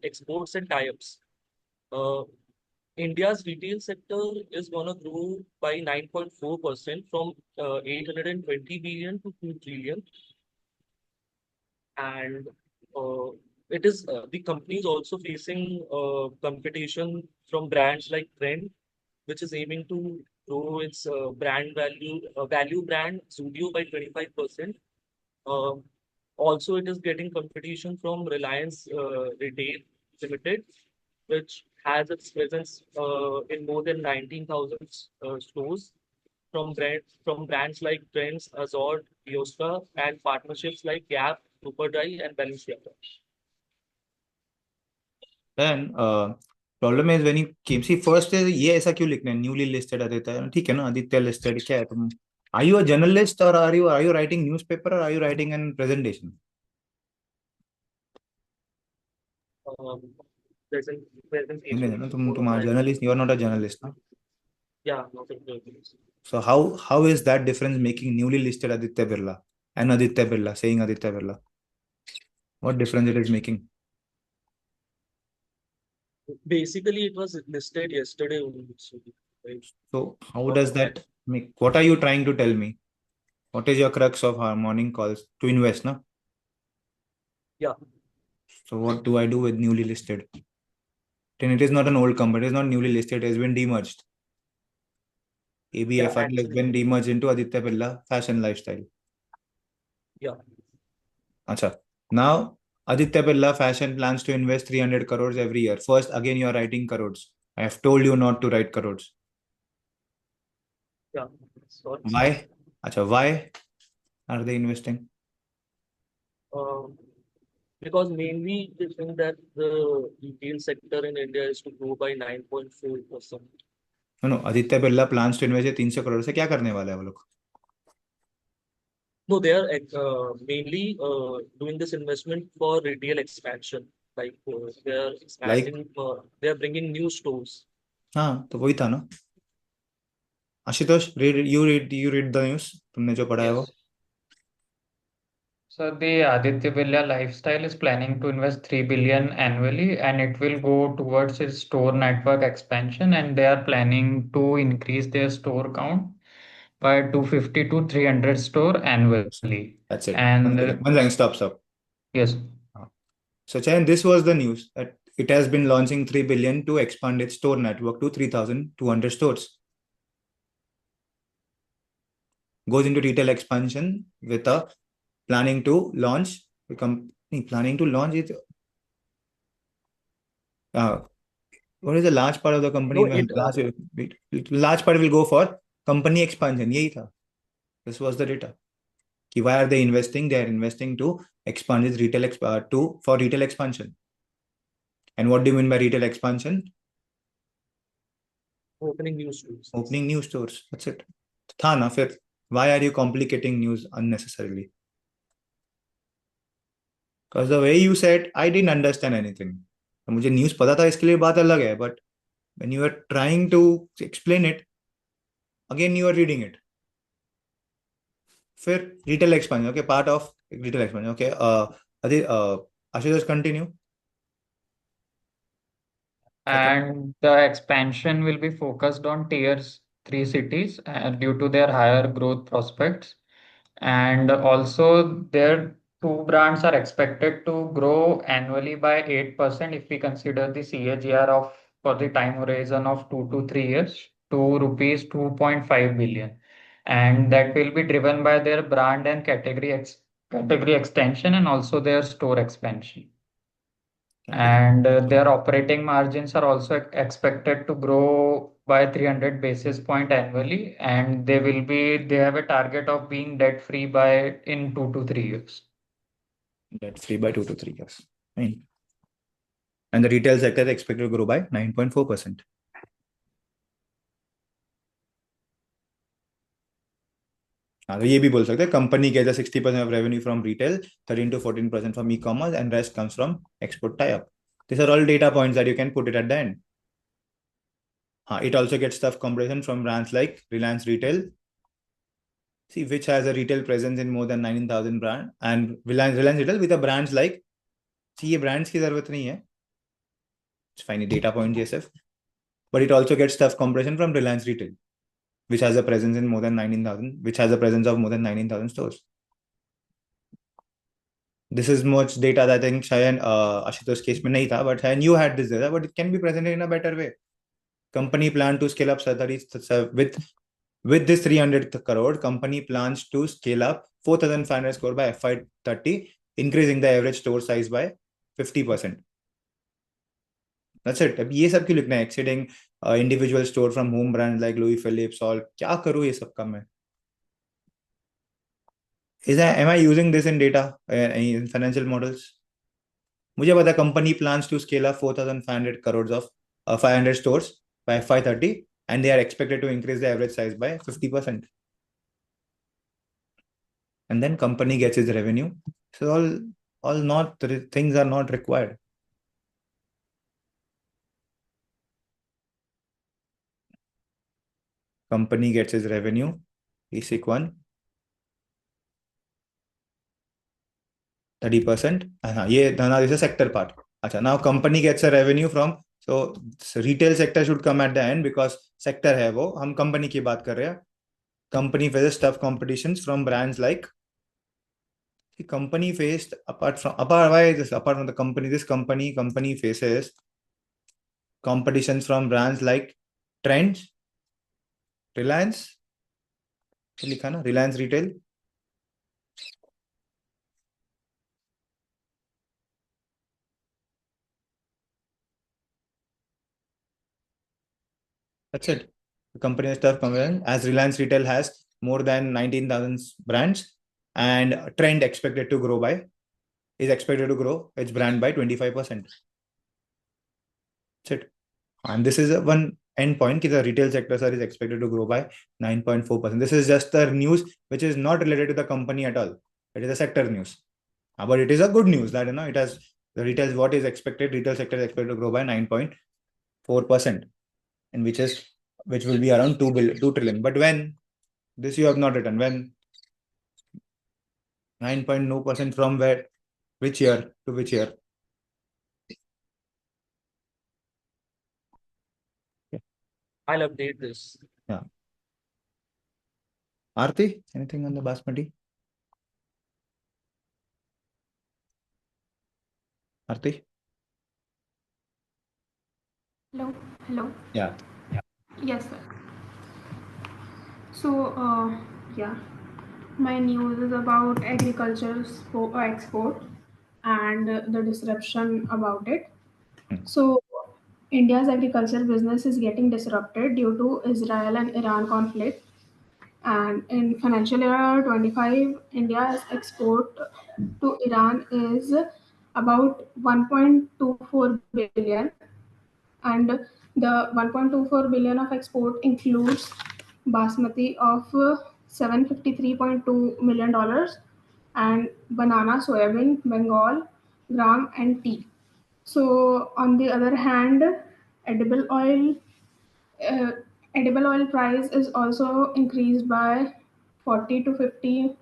exports and tie-ups. Uh, India's retail sector is going to grow by 9.4% from 820 billion to 2 trillion. And uh, the company is also facing competition from brands like Trend, which is aiming to grow its value brand Zudio by 25%. Uh, Also, it is getting competition from Reliance Retail Limited, which has its presence in more than 19,000 stores from brands like Trends, Azor, Yostra, and partnerships like Gap, Superdry, and Balenciaga. Then problem is when you came see first ये ऐसा क्यों लिखना है newly listed Aditya ठीक है ना Aditya listed क्या है तुम आर यू अ जर्नलिस्ट और आर यू राइटिंग न्यूज़पेपर और are you writing an presentation Um, नहीं presentation ना more तुम of are that. Journalist you are not a journalist ना Yeah, not a journalist. so how is that difference making newly listed Aditya Birla and Aditya Birla saying Aditya Birla what difference it is making Basically, it was listed yesterday only. So, right? so how does that make what are you trying to tell me what is your crux of our morning calls to invest na Yeah. so what do I do with newly listed then it is not an old company it is not newly listed it has been demerged Yeah, ABFRL has been actually, demerged into Aditya Birla Fashion Lifestyle yeah. Acha. Now Aditya Birla Fashion plans to invest 300 crores every year first again you are writing crores I have told you not to write crores Yeah. Sorry. why Acha, why are they investing Um, because mainly they think that the retail sector in India is to grow by 9.4%. no no Aditya Birla plans to invest ये 300 करोड़ से क्या करने वाला है वो लोग No, they are mainly doing this investment for retail expansion. Like they are like expanding, they are bringing new stores. हाँ तो वही था ना आशुतोष read the news तुमने जो पढ़ा है वो Yes. So the Aditya Birla Lifestyle is planning to invest 3 billion annually and it will go towards its store network expansion and they are planning to increase their store count by 250 to 300 store annually. that's it And one second stop yes, so Chayan, this was the news that it has been launching 3 billion to expand its store network to 3,200 stores goes into retail expansion with a planning to launch it what is the large part of the company No, large part will go for company expansion यही था this was the data कि why are they investing they are investing to expand its for retail expansion and what do you mean by retail expansion opening new stores. opening new stores that's it था ना फिर why are you complicating news unnecessarily because the way you said I didn't understand anything मुझे news पता था इसके लिए बात अलग है but when you are trying to explain it again you are reading it फिर retail expansion okay part of retail expansion okay Ashutosh continue and the expansion will be focused on tier 3 cities due to their higher growth prospects. And also, their two brands are expected to grow annually by 8% if we consider the CAGR of for the time horizon of 2 to 3 years to rupees 2.5 billion. And that will be driven by their brand and category extension and also their store expansion. and their operating margins are also expected to grow by 300 basis point annually, and they have a target of being debt free in 2 to 3 years. Debt free by 2 to 3 years. Fine. And the retail sector is expected to grow by 9.4%. हाँ, तो ये भी बोल सकते हैं company gets 60% of revenue from retail, 13 to 14% from e-commerce, and rest comes from export tie-up. These are all data points that you can put it at the end. It also gets tough competition from brands like Reliance Retail, see, which has a retail presence in more than 19,000 brand, and Reliance Retail with the brands like, see, ये brands की जरूरत नहीं है. It's fine, data point ये सिर्फ. But it also gets tough competition from Reliance Retail, which has a presence in more than 19,000, which has a presence of more than 19,000 stores. This is much data that I think Shayan Ashutosh case में नहीं था, but Shayan you had this data, but it can be presented in a better way. Company plan to scale up with this 300 crore. Company plans to scale up 4,500 crore by FY30, increasing the average store size by 50%. That's it. अब ये सब क्यों लिखना है? Exceeding individual store from home brands like Louis Phillips और क्या करूँ ये सब का मैं? Am I using this in data in financial models? मुझे पता company plans to scale up 4,500 crores of 500 stores by FY30, and they are expected to increase the average size by 50%. And then company gets its revenue. So all not things are not required. Company gets its revenue, basic one, 30%. This is a sector part. Now company gets a revenue from, so retail sector should come at the end because sector hai wo, hum company ki baat kar rahe hain. Company faces tough competitions from brands like, the company faced apart from the company, this company faces competitions from brands like Trends, Reliance, लिखा ना, Reliance Retail, that's it. The company has tough competition as Reliance Retail has more than 19,000 brands, and Trend is expected to grow its brand by 25%. That's it. And this is one endpoint. The retail sector is expected to grow by 9.4%. This is just the news which is not related to the company at all. It is a sector news. But it is a good news that it has the retail what is expected. Retail sector is expected to grow by 9.4%, and which will be around 2 trillion. But when this you have not written, when 9.9% from where, which year to which year? I'll update this. Yeah. Aarti, anything on the Basmati? Aarti? Hello. Yeah. Yes, sir. So, yeah, my news is about agriculture export and the disruption about it. So, India's agriculture business is getting disrupted due to Israel and Iran conflict. And in financial year 25, India's export to Iran is about 1.24 billion, and the 1.24 billion of export includes basmati of $753.2 million and banana, soybean, bengal, gram, and tea. So on the other hand, edible oil uh, edible oil price is also increased by 40 to 50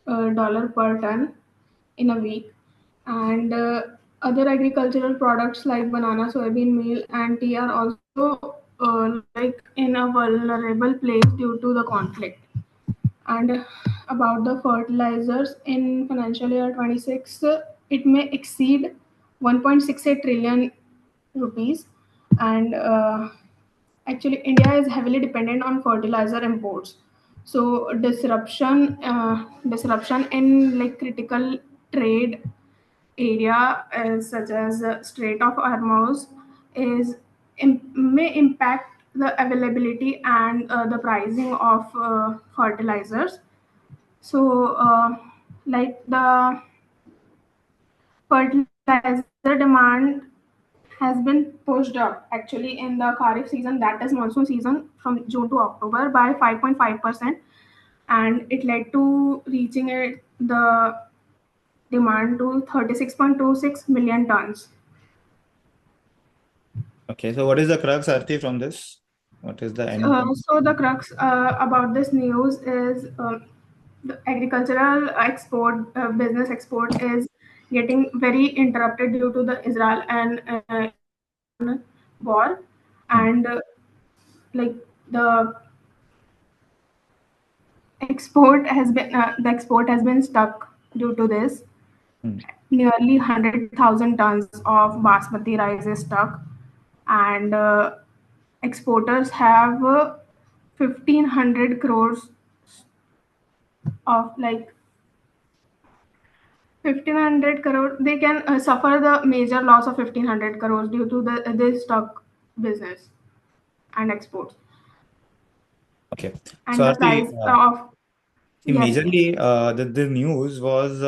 dollar per ton in a week, and other agricultural products like banana, soybean meal, and tea are also like in a vulnerable place due to the conflict. And about the fertilizers in financial year 26, it may exceed 1.68 trillion rupees, and actually India is heavily dependent on fertilizer imports. So disruption in like critical trade area, such as Strait of Hormuz, may impact the availability and the pricing of fertilizers. So, like the fertilizer demand has been pushed up actually in the Kharif season, that is monsoon season, from June to October by 5.5%, and it led to reaching the demand to 36.26 million tons. Okay, so what is the crux, Arti, from this? What is the end? So the crux about this news is the agricultural business export is getting very interrupted due to the Israel and war, and like the the export has been stuck due to this. Nearly 100,000 tons of basmati rice is stuck, and exporters have 1,500 crores of 1,500 crore. They can suffer the major loss of 1,500 crores due to this stuck business and exports. Okay, And so the Arti, price of yes, majorly the news was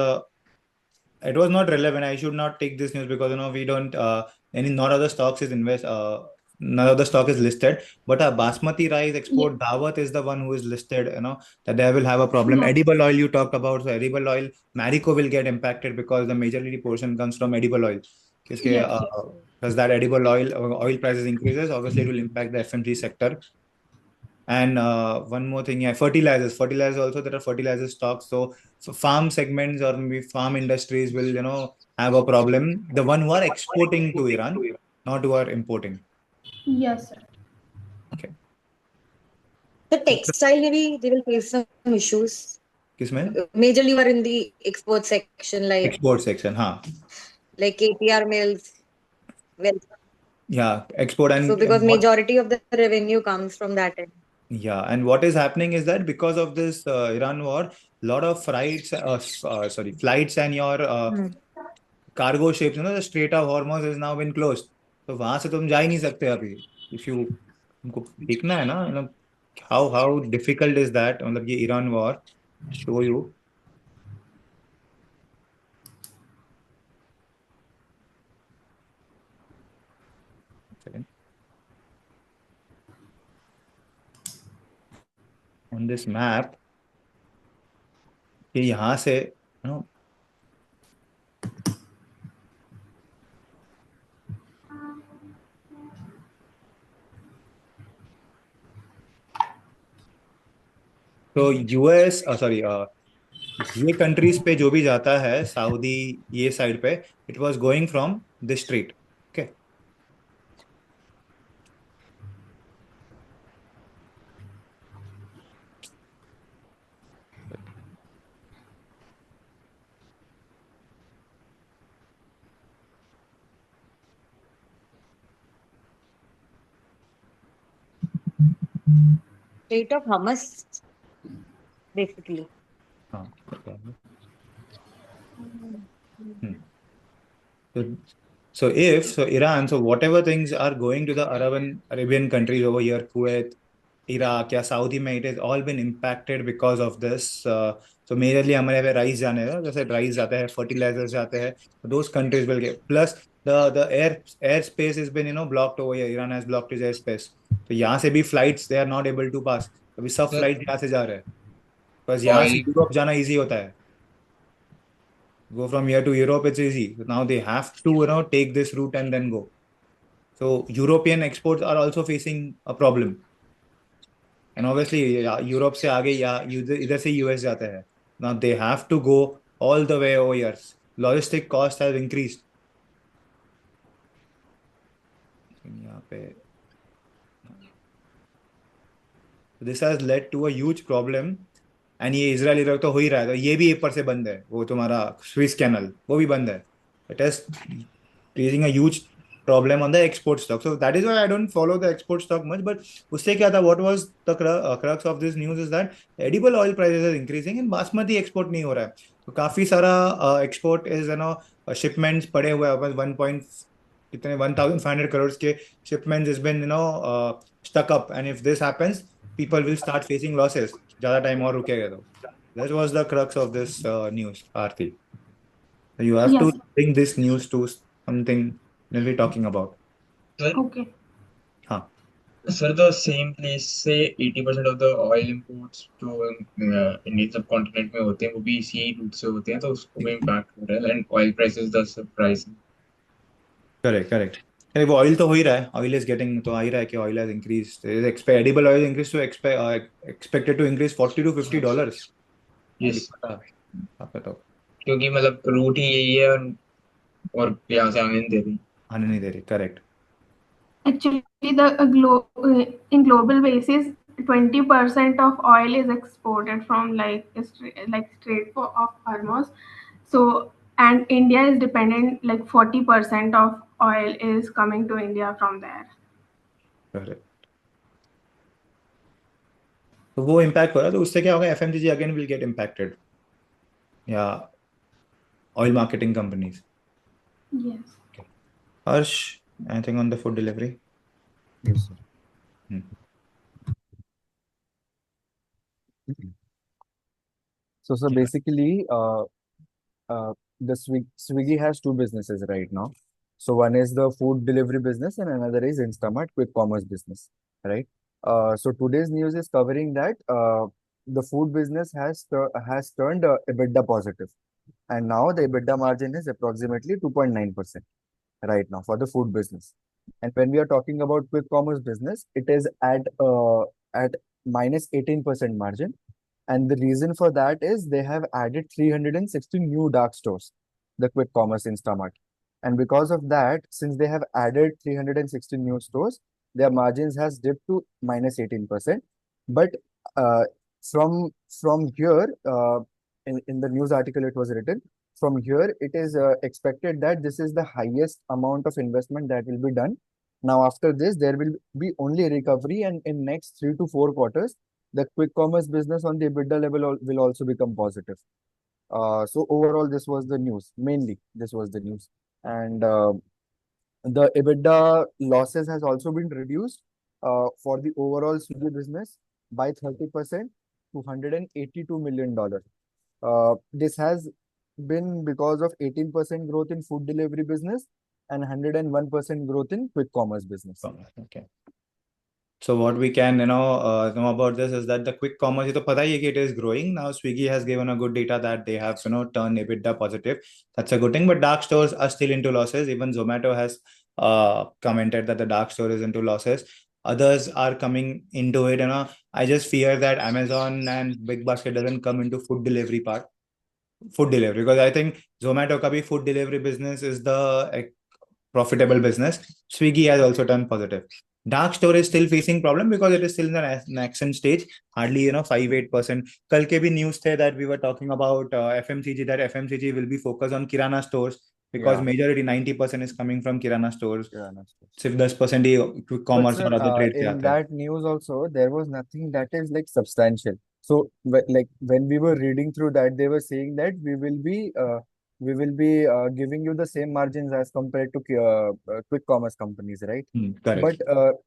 it was not relevant. I should not take this news because we don't none of the stocks is none of the stock is listed, but a basmati rice export, Dawat is the one who is listed, that they will have a problem. Yes. Edible oil you talked about, so edible oil, Marico will get impacted because the majority portion comes from edible oil. Yes. Because that edible oil prices increases, obviously it will impact the FMG sector. And one more thing, fertilizers also, there are fertilizer stocks. So farm segments or maybe farm industries will, have a problem. The one who are exporting to Iran, not who are importing. Yes, sir. Okay. The textile maybe they will face some issues. Kisme? Majorly you are in the export section, like Export section, हाँ. Like KTR mills. Well, yeah, export so because majority of the revenue comes from that end. Yeah, and what is happening is that because of this Iran war, a lot of flights and your cargo ships, the Strait of Hormuz is now been closed. So वहां से तुम जा ही नहीं सकते अभी. If you तुमको देखना है ना, how difficult is that? मतलब ये Iran war show you. On this map, कि यहाँ से तो यूएस ये कंट्रीज पे जो भी जाता है, सऊदी ये साइड पे, it was going from this street. Okay, Strait of Hormuz, basically. हाँ. So Iran, so whatever things are going to the Arabian countries over here, Kuwait, Iraq, या Saudi में, it has all been impacted because of this. So majorly हमारे यहाँ rice जाने हैं, जैसे rice जाते हैं, fertilizers जाते हैं, those countries will get. Plus the air space has been blocked over here. Iran has blocked its airspace. तो यहाँ से भी flights they are not able to pass. अभी सब flights यहाँ से जा रहे हैं. Because यहाँ से यूरोप जाना easy होता है. Go from here to Europe, it's easy. Now they have to, take this route and then go. So European exports are also facing a problem. And obviously, Europe से आगे या इधर से US जाते हैं. Now they have to go all the way over here. Logistic cost has increased. यहाँ पे this has led to a huge problem. And ये इजराइल इधर तो हो ही रहा है, तो ये भी ऊपर से बंद है. वो तुम्हारा स्विस कैनल वो भी बंद है. It is creating a huge problem on the export stock. So that is why I don't follow the export stock much. But उससे क्या था? What was the crux of this news is that edible oil prices are increasing and basmati export नहीं हो रहा है. तो काफी सारा export is shipments पड़े हुए हैं. 1,500 crores के shipments has been stuck up, and if this happens, people will start facing losses. ज़्यादा time और रुकेगा तो. That was the crux of this news, Aarti. You have to Yes. bring this news to something we'll be talking about. Sir, Okay. हाँ. sir, the same place से 80% of the oil imports जो Indian subcontinent में होते हैं वो भी इसी root से होते हैं, तो उसको भी इम्पैक्ट हो रहा है, and oil prices the surprise. Correct. अरे वो ऑयल तो हो ही रहा है. ऑयल इज गेटिंग तो आ ही रहा है कि oil has increase. Edible oil increase to expected to increase $40 to $50. Yes, आपका तो क्योंकि मतलब रूट ही यही है, और यहाँ से आने नहीं दे रही. आने नहीं दे रही. Correct. Actually, in global basis, 20% of oil is exported from like Strait of Hormuz. So, and India is dependent, like 40% of oil is coming to India from there. Correct. तो वो इम्पैक्ट हो रहा है. तो उससे क्या होगा? FMCG again will get impacted, या oil marketing companies. Yes. Harsh, anything on the food delivery? Yes, sir. So basically, the Swiggy has two businesses right now. So one is the food delivery business and another is Instamart quick commerce business, right? So today's news is covering that the food business has turned EBITDA positive, and now the EBITDA margin is approximately 2.9% right now for the food business. And when we are talking about quick commerce business, it is at minus 18% margin. And the reason for that is they have added 360 new dark stores, the quick commerce Instamart. And because of that, since they have added 360 new stores, their margins has dipped to minus 18%. But from here, in the news article it was written, from here it is expected that this is the highest amount of investment that will be done. Now after this, there will be only recovery, and in next 3 to 4 quarters, the quick commerce business on the EBITDA level will also become positive. So overall, this was the news. Mainly, this was the news. And the EBITDA losses has also been reduced for the overall Swiggy business by 30% to $182 million. This has been because of 18% growth in food delivery business and 101% growth in quick commerce business. Okay. So what we can know about this is that the quick commerce, तो पता ही है कि it is growing. Now Swiggy has given a good data that they have turned EBITDA positive. That's a good thing. But dark stores are still into losses. Even Zomato has commented that the dark store is into losses. Others are coming into it. I just fear that Amazon and Big Basket doesn't come into food delivery part. Food delivery, because I think Zomato ka bhi food delivery business is the profitable business. Swiggy has also turned positive. Dark store is still facing problem because it is still in the nascent stage. Hardly 5-8%. कल के भी news थे that we were talking about FMCG, that FMCG will be focused on Kirana stores because majority 90% is coming from Kirana stores. सिर्फ 10% ही quick But commerce sir, और other trade से in आते हैं. that news also, there was nothing that is like substantial. So like when we were reading through that, they were saying that we will be giving you the same margins as compared to quick commerce companies, right? Correct. But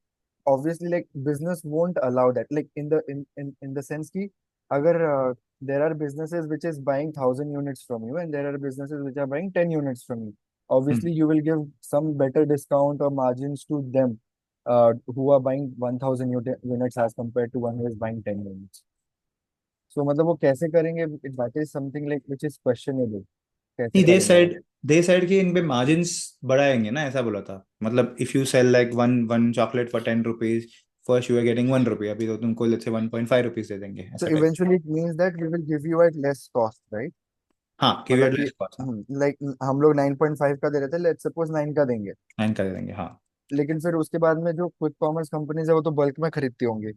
obviously, like business won't allow that. Like in the sense कि अगर there are businesses which is buying 1,000 units from you, and there are businesses which are buying 10 units from you. Obviously, you will give some better discount or margins to them who are buying 1,000 units as compared to one who is buying 10 units. So मतलब वो कैसे करेंगे? That is something like which is questionable. कैसे नहीं, करेंगे? they said कि इन पे margins बढ़ाएंगे ना, ऐसा बोला था. मतलब if you sell like one chocolate for 10 rupees, first you are getting 1 rupee. अभी तो तुमको let's say 1.5 rupees दे देंगे. So ऐसा eventually it means that we will give you at less cost, right? हाँ, give you मतलब at कि less cost. like हम लोग 9.5 का दे रहे थे, let's suppose 9 का देंगे. 9 का दे देंगे. हाँ. लेकिन फिर उसके बाद में जो क्विक कॉमर्स कंपनीज है वो तो बल्क में खरीदती होंगी,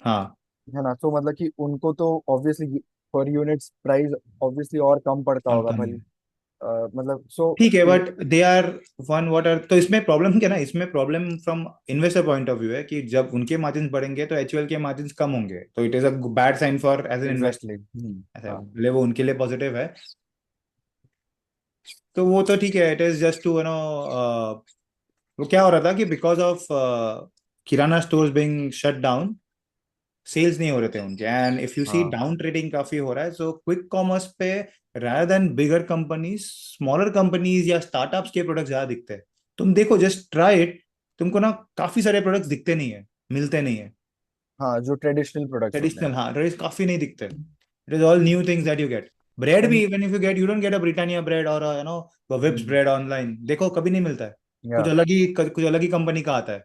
हाँ. है ना? तो मतलब कि उनको तो ऑब्वियसली पर यूनिट्स प्राइस ऑब्वियसली और कम पड़ता और होगा कम भले मतलब सो ठीक है, but they are one what are, तो इसमें प्रॉब्लम क्या ना, इसमें problem from investor point of view है कि जब उनके मार्जिन बढ़ेंगे तो एचयूएल के मार्जिन कम होंगे, तो it is a bad sign for as an investor. Exactly. ऐसा हाँ भले वो उनके लिए पॉजिटिव है, तो वो तो ठीक है, इट इज जस्ट टू वो क्या हो रहा था कि because of kirana stores being shut down, sales नहीं हो रहे थे उनके, एंड इफ यू सी हाँ डाउन ट्रेडिंग काफी हो रहा है, सो क्विक कॉमर्स पे rather than bigger companies, smaller companies या स्टार्टअप्स के प्रोडक्ट्स ज्यादा दिखते हैं। तुम देखो, जस्ट ट्राई इट, तुमको ना काफी सारे प्रोडक्ट्स दिखते नहीं है, मिलते नहीं है। हाँ, जो ट्रेडिशनल प्रोडक्ट्स होते हैं। ट्रेडिशनल, हाँ, ट्रेडिश काफी नहीं दिखते। It is all new things that you get. Bread भी, and even if you get, you don't get a Britannia bread और विप्स ब्रेड ऑनलाइन, देखो कभी नहीं मिलता है। या कुछ अलग ही कंपनी का आता है।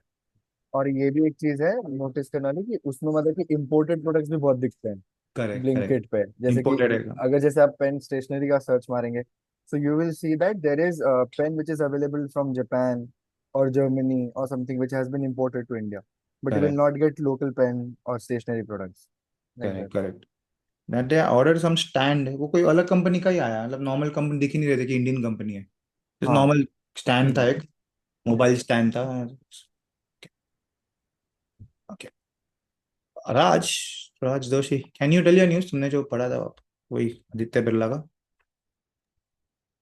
और ये भी एक चीज है नोटिस करने वाली कि उसमें मतलब कि इम्पोर्टेड प्रोडक्ट्स भी बहुत दिखते हैं करेक्ट, करेक्ट। ब्लिंकिट पे। जैसे कि इम्पोर्टेड है। अगर जैसे आप पेन स्टेशनरी का सर्च मारेंगे, so you will see that there is pen which is available from Japan और जर्मनी और something which has been imported to India, but you will correct, not get local pen और stationery products like correct, that. Correct. That they order some stand, वो कोई अलग company का ही आया, मतलब normal company दिख ही नहीं रही थी कि इंडियन कंपनी है। जस्ट हाँ नॉर्मल स्टैंड था, एक मोबाइल स्टैंड था। Okay. Raj, Raj Joshi, can you tell your news, तुमने जो पढ़ा था वही आदित्य बिरला का?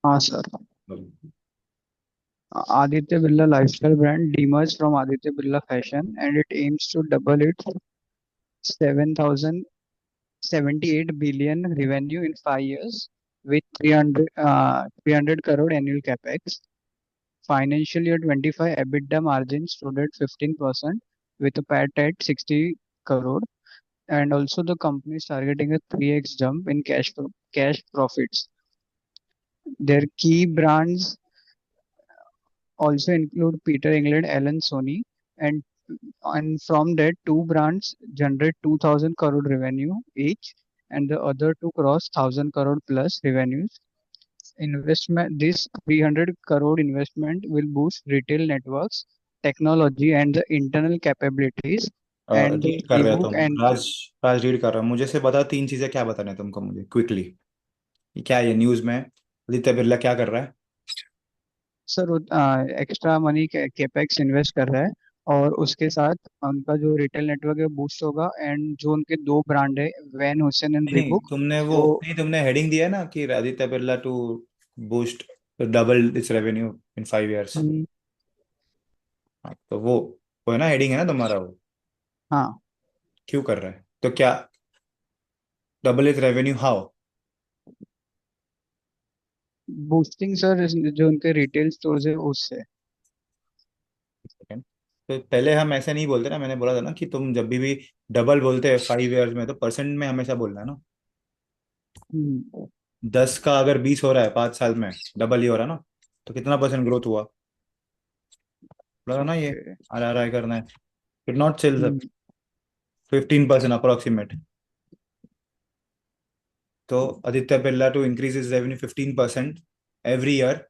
हाँ sir, Aditya Birla lifestyle brand demerged from Aditya Birla Fashion and it aims to double its 7,078 billion revenue in 5 years with 300 crore annual capex. Financial year 25 EBITDA margin stood at 15% with a PAT at 60 crore. And also the company is targeting a 3x jump in cash profits. Their key brands also include Peter England, Allen Sony, and and from that two brands generate 2000 crore revenue each, and the other two cross 1000 crore plus revenues. Investment This 300 crore investment will boost retail networks, technology, and the internal capabilities. And the read कर रहे हो ebook तुम? and Raj, Raj read कर रहा हूँ, मुझे से बता, तीन चीजें क्या बताने हैं तुमको मुझे क्विकली। क्या है ये न्यूज में, आदित्य बिरला क्या कर रहा है? Sir extra money capex invest कर रहा है और उसके साथ उनका जो रिटेल नेटवर्क है बूस्ट होगा, एंड जो उनके दो ब्रांड है वैन हुसैन एंड नहीं नहीं, रीबुक तुमने वो वो नहीं, तुमने हेडिंग दिया है ना कि Aditya Birla to boost double its revenue in 5 years। Hmm, हाँ, तो वो है ना, हेडिंग है ना तुम्हारा वो। हाँ, क्यों कर रहा है, तो क्या double its revenue how? Boosting sir जो उनके रिटेल स्टोर्स है उससे। सेकंड, तो पहले हम ऐसे नहीं बोलते ना, मैंने बोला था ना कि तुम जब भी डबल बोलते हैं 5 years में, तो परसेंट में हमेशा बोलना है ना। हम्म, 10 का अगर 20 हो रहा है 5 साल में, डबल ही हो रहा है ना, तो कितना परसेंट ग्रोथ हुआ? बोला था ना ये, ओके। RRI करना है, it not sales up, hmm, 15% approximate. तो Aditya Birla to increase is revenue 15% every year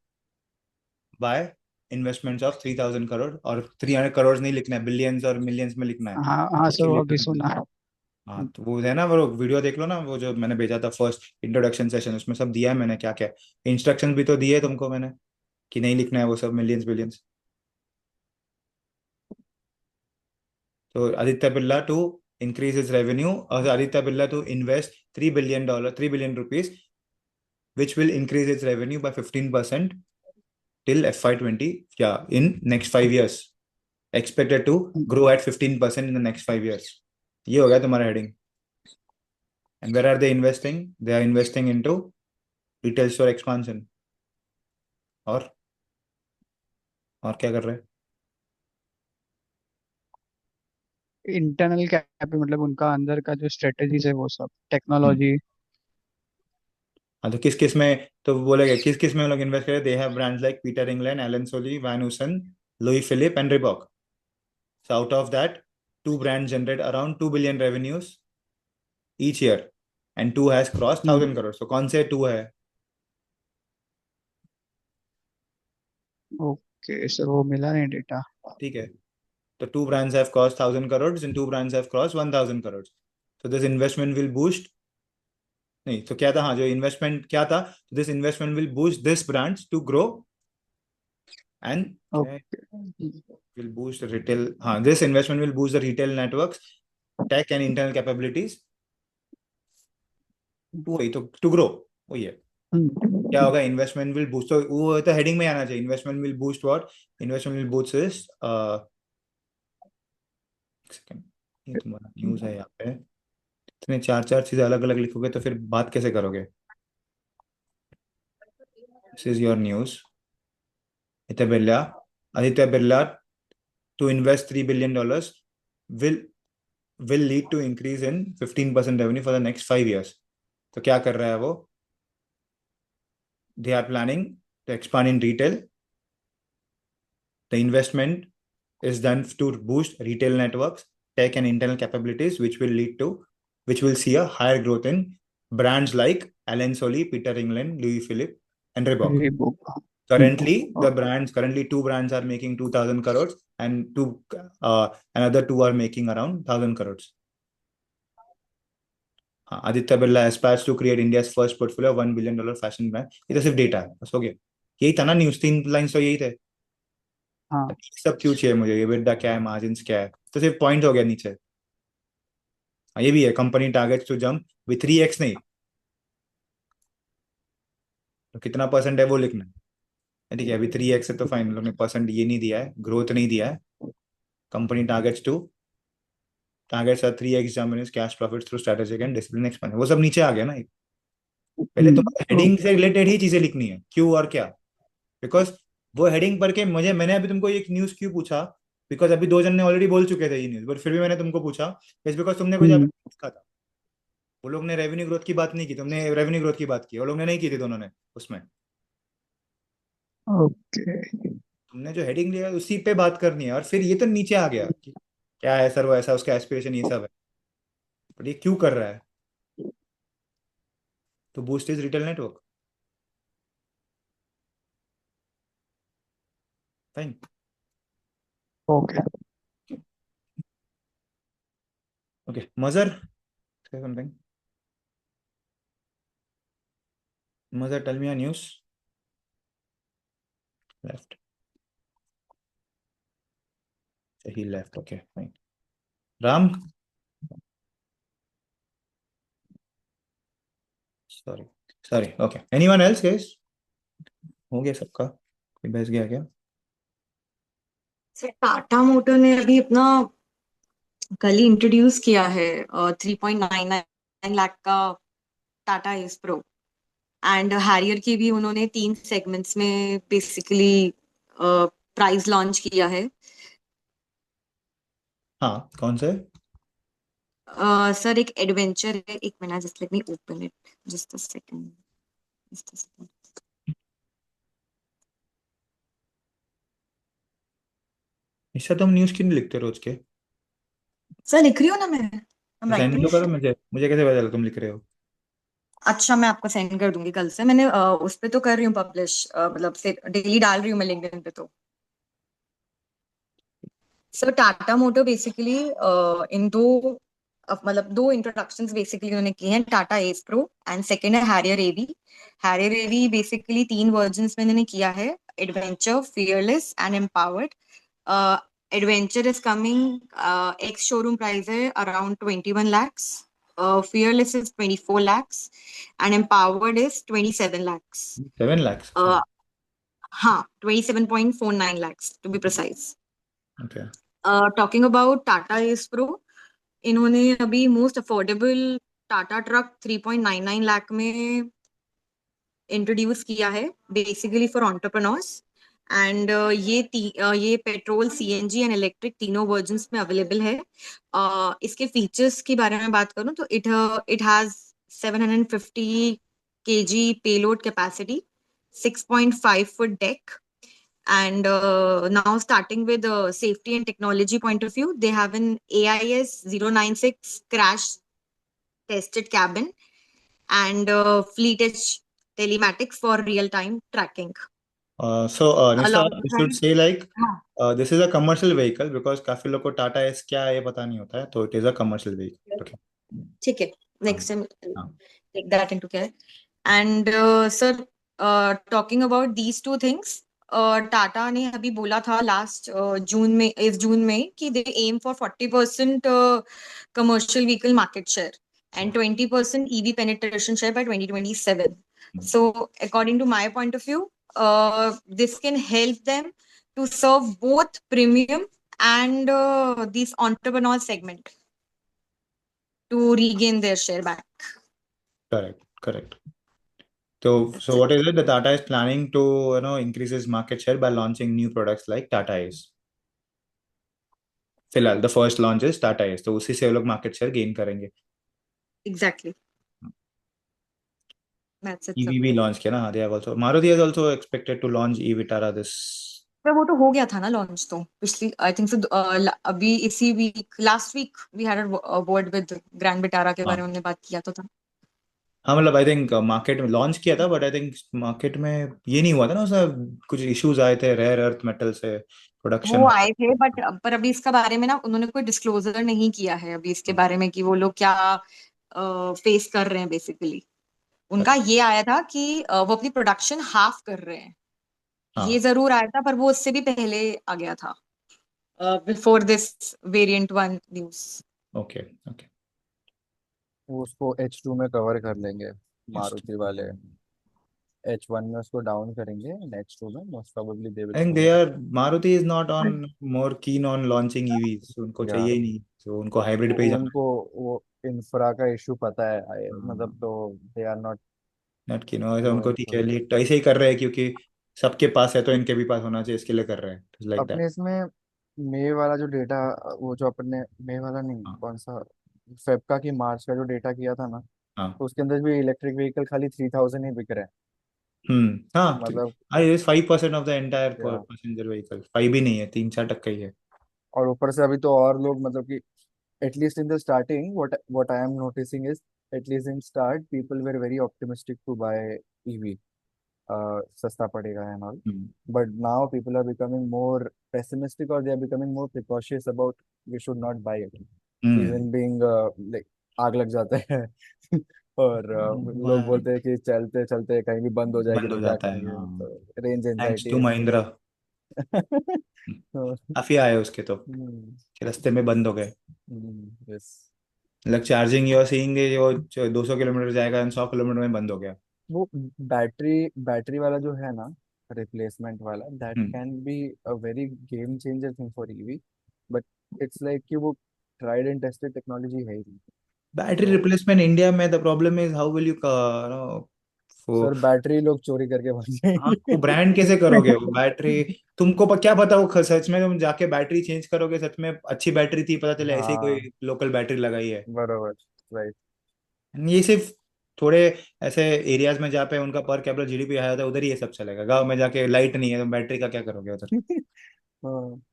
by investments of 3000 crore, और 300 करोड़ नहीं लिखना है, बिलियंस और मिलियंस में लिखना है। हाँ हाँ सर, के वो लिए अभी सुना। हाँ, तो वो है ना, वो वीडियो देख लो ना, वो जो मैंने भेजा था फर्स्ट इंट्रोडक्शन सेशन, उसमें सब दिया है मैंने, क्या क्या इंस्ट्रक्शन भी तो दिए तुमको मैंने, कि नहीं लिखना है वो सब मिलियंस बिलियंस। तो Aditya Birla to increase its revenue, or Aditya Birla to invest $3 billion rupees, which will increase its revenue by 15% till FY20, yeah, in next 5 years, expected to grow at 15% in the next 5 years. ये हो गया तुम्हारा heading. And where are they investing? They are investing into retail store expansion। और और क्या कर रहे हैं? इंटरनल कैप मतलब उनका अंदर का जो स्ट्रेटजीज है वो सब हम्म, टेक्नोलॉजी। हाँ, तो किस किस में, तो बोलेगे किस किस में हम लोग इन्वेस्ट करें? They have brands like Peter England, Allen Solly, Van Heusen, Louis Philippe and Reebok. So out of that, two brands generate around 2 billion revenues each year, and two has crossed 1000 crore. So कौन से two है? Okay sir, वो मिला नहीं data. ठीक है, तो two brands have crossed 1000 crores and two brands have crossed 1000 crores. So this investment will boost नहीं तो क्या था, हाँ, जो इन्वेस्टमेंट क्या था, this investment will boost this brands to grow and Okay. will boost the retail. This investment will boost the retail networks, tech and internal capabilities. वही तो, to grow, वही है। क्या होगा, इन्वेस्टमेंट विल बूस्ट, तो वो तो हेडिंग में आना चाहिए, investment will boost what, investment will boost this. Second, ये तुम्हारा न्यूज़ है यहाँ पे, इतने चार चार चीजें अलग अलग लिखोगे तो फिर बात कैसे करोगे। This is your news. Aditya Birla to invest $3 billion will lead to increase in 15% revenue for the next 5 years. तो क्या कर रहा है वो? They are planning to expand in retail. The investment is done to boost retail networks, tech and internal capabilities, which will see a higher growth in brands like Allen Solly, Peter England, Louis Philippe, and Reebok. Reebok. Currently two brands are making 2,000 crores and another two are making around 1,000 crores. Aditya Birla aspires to create India's first portfolio of $1 billion fashion brand. ये तो सिर्फ data है, बस हो गया। यही था ना न्यूज़, 3 लाइंस तो यही थे। हाँ, सब क्यों चाहिए मुझे, ये बिरला क्या है, मार्जिन्स क्या है, तो सिर्फ पॉइंट हो गया नीचे। ये भी है, company targets to jump with 3x, नहीं तो कितना परसेंट है वो लिखना है। ठीक है, अभी 3x है तो फाइन, लोगों ने परसेंट ये नहीं दिया है, ग्रोथ नहीं दिया है। Company targets are 3x jump in its cash profits through strategic and disciplined expansion. वो सब नीचे आ गया ना। पहले तो हेडिंग से रिलेटेड ही चीजें लिखनी है, क्यों और क्या, बिकॉज वो हेडिंग पढ़ के मैंने अभी तुमको एक न्यूज क्यों पूछा, बिकॉज अभी 2 जन ने ऑलरेडी बोल चुके थे ये न्यूज, बट फिर भी मैंने तुमको पूछा इस बिकॉज तुमने कुछ लिखा था। वो लोग ने रेवेन्यू ग्रोथ की बात नहीं की, तुमने रेवेन्यू ग्रोथ की बात की, वो लोग ने नहीं की थी दोनों ने उसमें। ओके। तुमने जो हेडिंग लिया उसी पे बात करनी है, और फिर ये तो नीचे आ गया कि क्या है सर वो ऐसा, उसका एस्पिरेशन ये सब है, बट ये क्यों कर रहा है, तो boost is retail network. Fine, Okay. okay. Mazhar, say something. Mazhar, tell me a news. Left. So he left. Okay, fine. Ram. Sorry. Okay. Anyone else, guys? हो गया सबका? कोई बहस गया क्या? सर टाटा मोटर ने अभी अपना कल ही इंट्रोड्यूस किया है 3.99 लाख का Tata S pro, and Harrier की भी उन्होंने 3 सेगमेंट्स में बेसिकली प्राइस लॉन्च किया है। हाँ, कौन से? सर एक एडवेंचर है, एक minute, just let me open it, just a second. इससे तुम न्यूज क्यों नहीं लिखते रोज के? सर लिख रही हूँ ना मैं, सेंड तो करो मुझे कैसे पता चला तुम लिख रहे हो? अच्छा मैं आपको सेंड कर दूंगी कल से। मैंने उस पे तो कर रही हूँ पब्लिश, मतलब से डेली डाल रही हूँ मैं लिंक्डइन पे। तो सर टाटा मोटर बेसिकली इन मतलब 2 इंट्रोडक्शंस बेसिकली उन्होंने किए हैं, Tata S pro and second है हैरियर एवी। हैरियर एवी बेसिकली 3 वर्जन्स में इन्होंने किया है, adventure, fearless and empowered. Adventure is coming, ex showroom price है around 21 lakhs, fearless is 24 lakhs and empowered is 27 lakhs. 7 lakhs? हाँ, 27.49 lakhs to be precise. Okay. Talking about Tata Ace Pro, इन्होंने अभी most affordable Tata truck 3.99 lakh में introduce किया है, basically for entrepreneurs. And ये petrol, CNG and electric तीनों versions में available है। इसके फीचर्स के बारे में बात करूं तो it has 750 kg payload capacity, 6.5 foot deck, and now starting with the safety and technology point of view, they have an AIS 096 crash tested cabin and fleet edge telematics for real time tracking. Nisha, you should say like हाँ, this is a commercial vehicle because काफी लोग को Tata S क्या है ये पता नहीं होता है, तो it is a commercial vehicle. Okay. ठीक है, नेक्स्ट टाइम। हाँ. take that into care. And sir, talking about these two things, Tata ने अभी बोला था लास्ट जून में कि they aim for 40% commercial vehicle market share and 20% EV penetration share by 2027. So according to my point of view, this can help them to serve both premium and this entrepreneur segment to regain their share back. Correct. So what is it? The Tata is planning to, increase its market share by launching new products like Tata Ace. फिलहाल the first launch is Tata Ace, तो उसी से वो लोग market share gain करेंगे. Exactly. That's it, sir. EV भी launch किया ना, they have also, Maruti has also expected to launch e Vitara this. पर वो तो हो गया था ना लॉन्च, तो पिछली आई थिंक सो अभी इसी week, last week we had a word with Grand Vitara के बारे में हमने बात किया तो था. हाँ मतलब आई थिंक मार्केट में लॉन्च किया था, बट आई थिंक मार्केट में ये नहीं हुआ था ना, उसमें कुछ इश्यूज आए थे रेयर अर्थ मेटल से प्रोडक्शन. वो आए थे बट पर अभी इसका बारे में ना उन्होंने कोई डिस्क्लोजर नहीं किया है अभी इसके बारे में कि वो लोग क्या फेस कर रहे हैं. बेसिकली उनका ये आया था कि वो अपनी प्रोडक्शन हाफ कर रहे हैं. ये जरूर आया था पर वो उससे भी पहले आ गया था, before this variant 1 news. Okay. वो उसको H2 में कवर कर लेंगे मारुति वाले. H1 में उसको डाउन करेंगे and H2 में most probably they will. I think Maruti is not more keen on launching EVs. उनको चाहिए ही नहीं, तो उनको हाइब्रिड पे ही जाना. उनको वो इंफ्रा का इशू पता है, मतलब तो they are not keen. ऐसा उनको ठीक है, लीड ऐसे ही कर रहे हैं क्योंकि सबके पास है तो इनके भी पास होना चाहिए, इसके लिए कर रहे हैं. Like that. अपने इसमें मई वाला जो डेटा, वो जो अपने मई वाला नहीं, कौन सा फेब का कि मार्च का जो डेटा किया था ना, तो उसके अंदर भी इलेक्ट्रिक व्हीकल खाली 3000 ही बिक रहे हैं. हाँ मतलब is 5% of the entire passenger vehicle. 5 भी नहीं है, 3-4% ही है. और ऊपर से अभी तो और लोग, मतलब कि at least in the starting what I am noticing is at least in start people were very optimistic to buy EV. सस्ता पड़ेगा and all. But now people are becoming more pessimistic or they are becoming more precautious about we should not buy it. Reason being like आग लग जाता है और लोग बोलते हैं कि चलते चलते कहीं भी बंद हो जाएगी तो क्या करेंगे. तो range thanks anxiety to Mahindra. काफी आए उसके तो कि रास्ते में बंद हो गए. मतलब चार्जिंग यू आर सीइंग वो 200 किलोमीटर जाएगा और 100 किलोमीटर में बंद हो गया. वो बैटरी वाला जो है ना, रिप्लेसमेंट वाला, that can be a very game changer thing for EV. But it's like कि वो ट्राइड एंड टेस्टेड टेक्नोलॉजी है ही नहीं. बैटरी रिप्लेसमेंट इंडिया में the problem is how will you sir battery लोग चोरी करके भाग जाएंगे. वो ब्रांड कैसे करोगे? वो बैटरी तुमको क्या पता वो सच में तुम जाके बैटरी चेंज करोगे, सच में अच्छी बैटरी थी, पता चले ऐसे ही कोई लोकल बैटरी लगाई है. बराबर, राइट. ये सिर्फ थोड़े ऐसे एरियाज में जहाँ पे उनका पर कैपिटल जीडीपी हाई होता है उधर ही ये सब चलेगा. गांव में जाके लाइट नहीं है तो बैटरी का क्या करोगे उधर?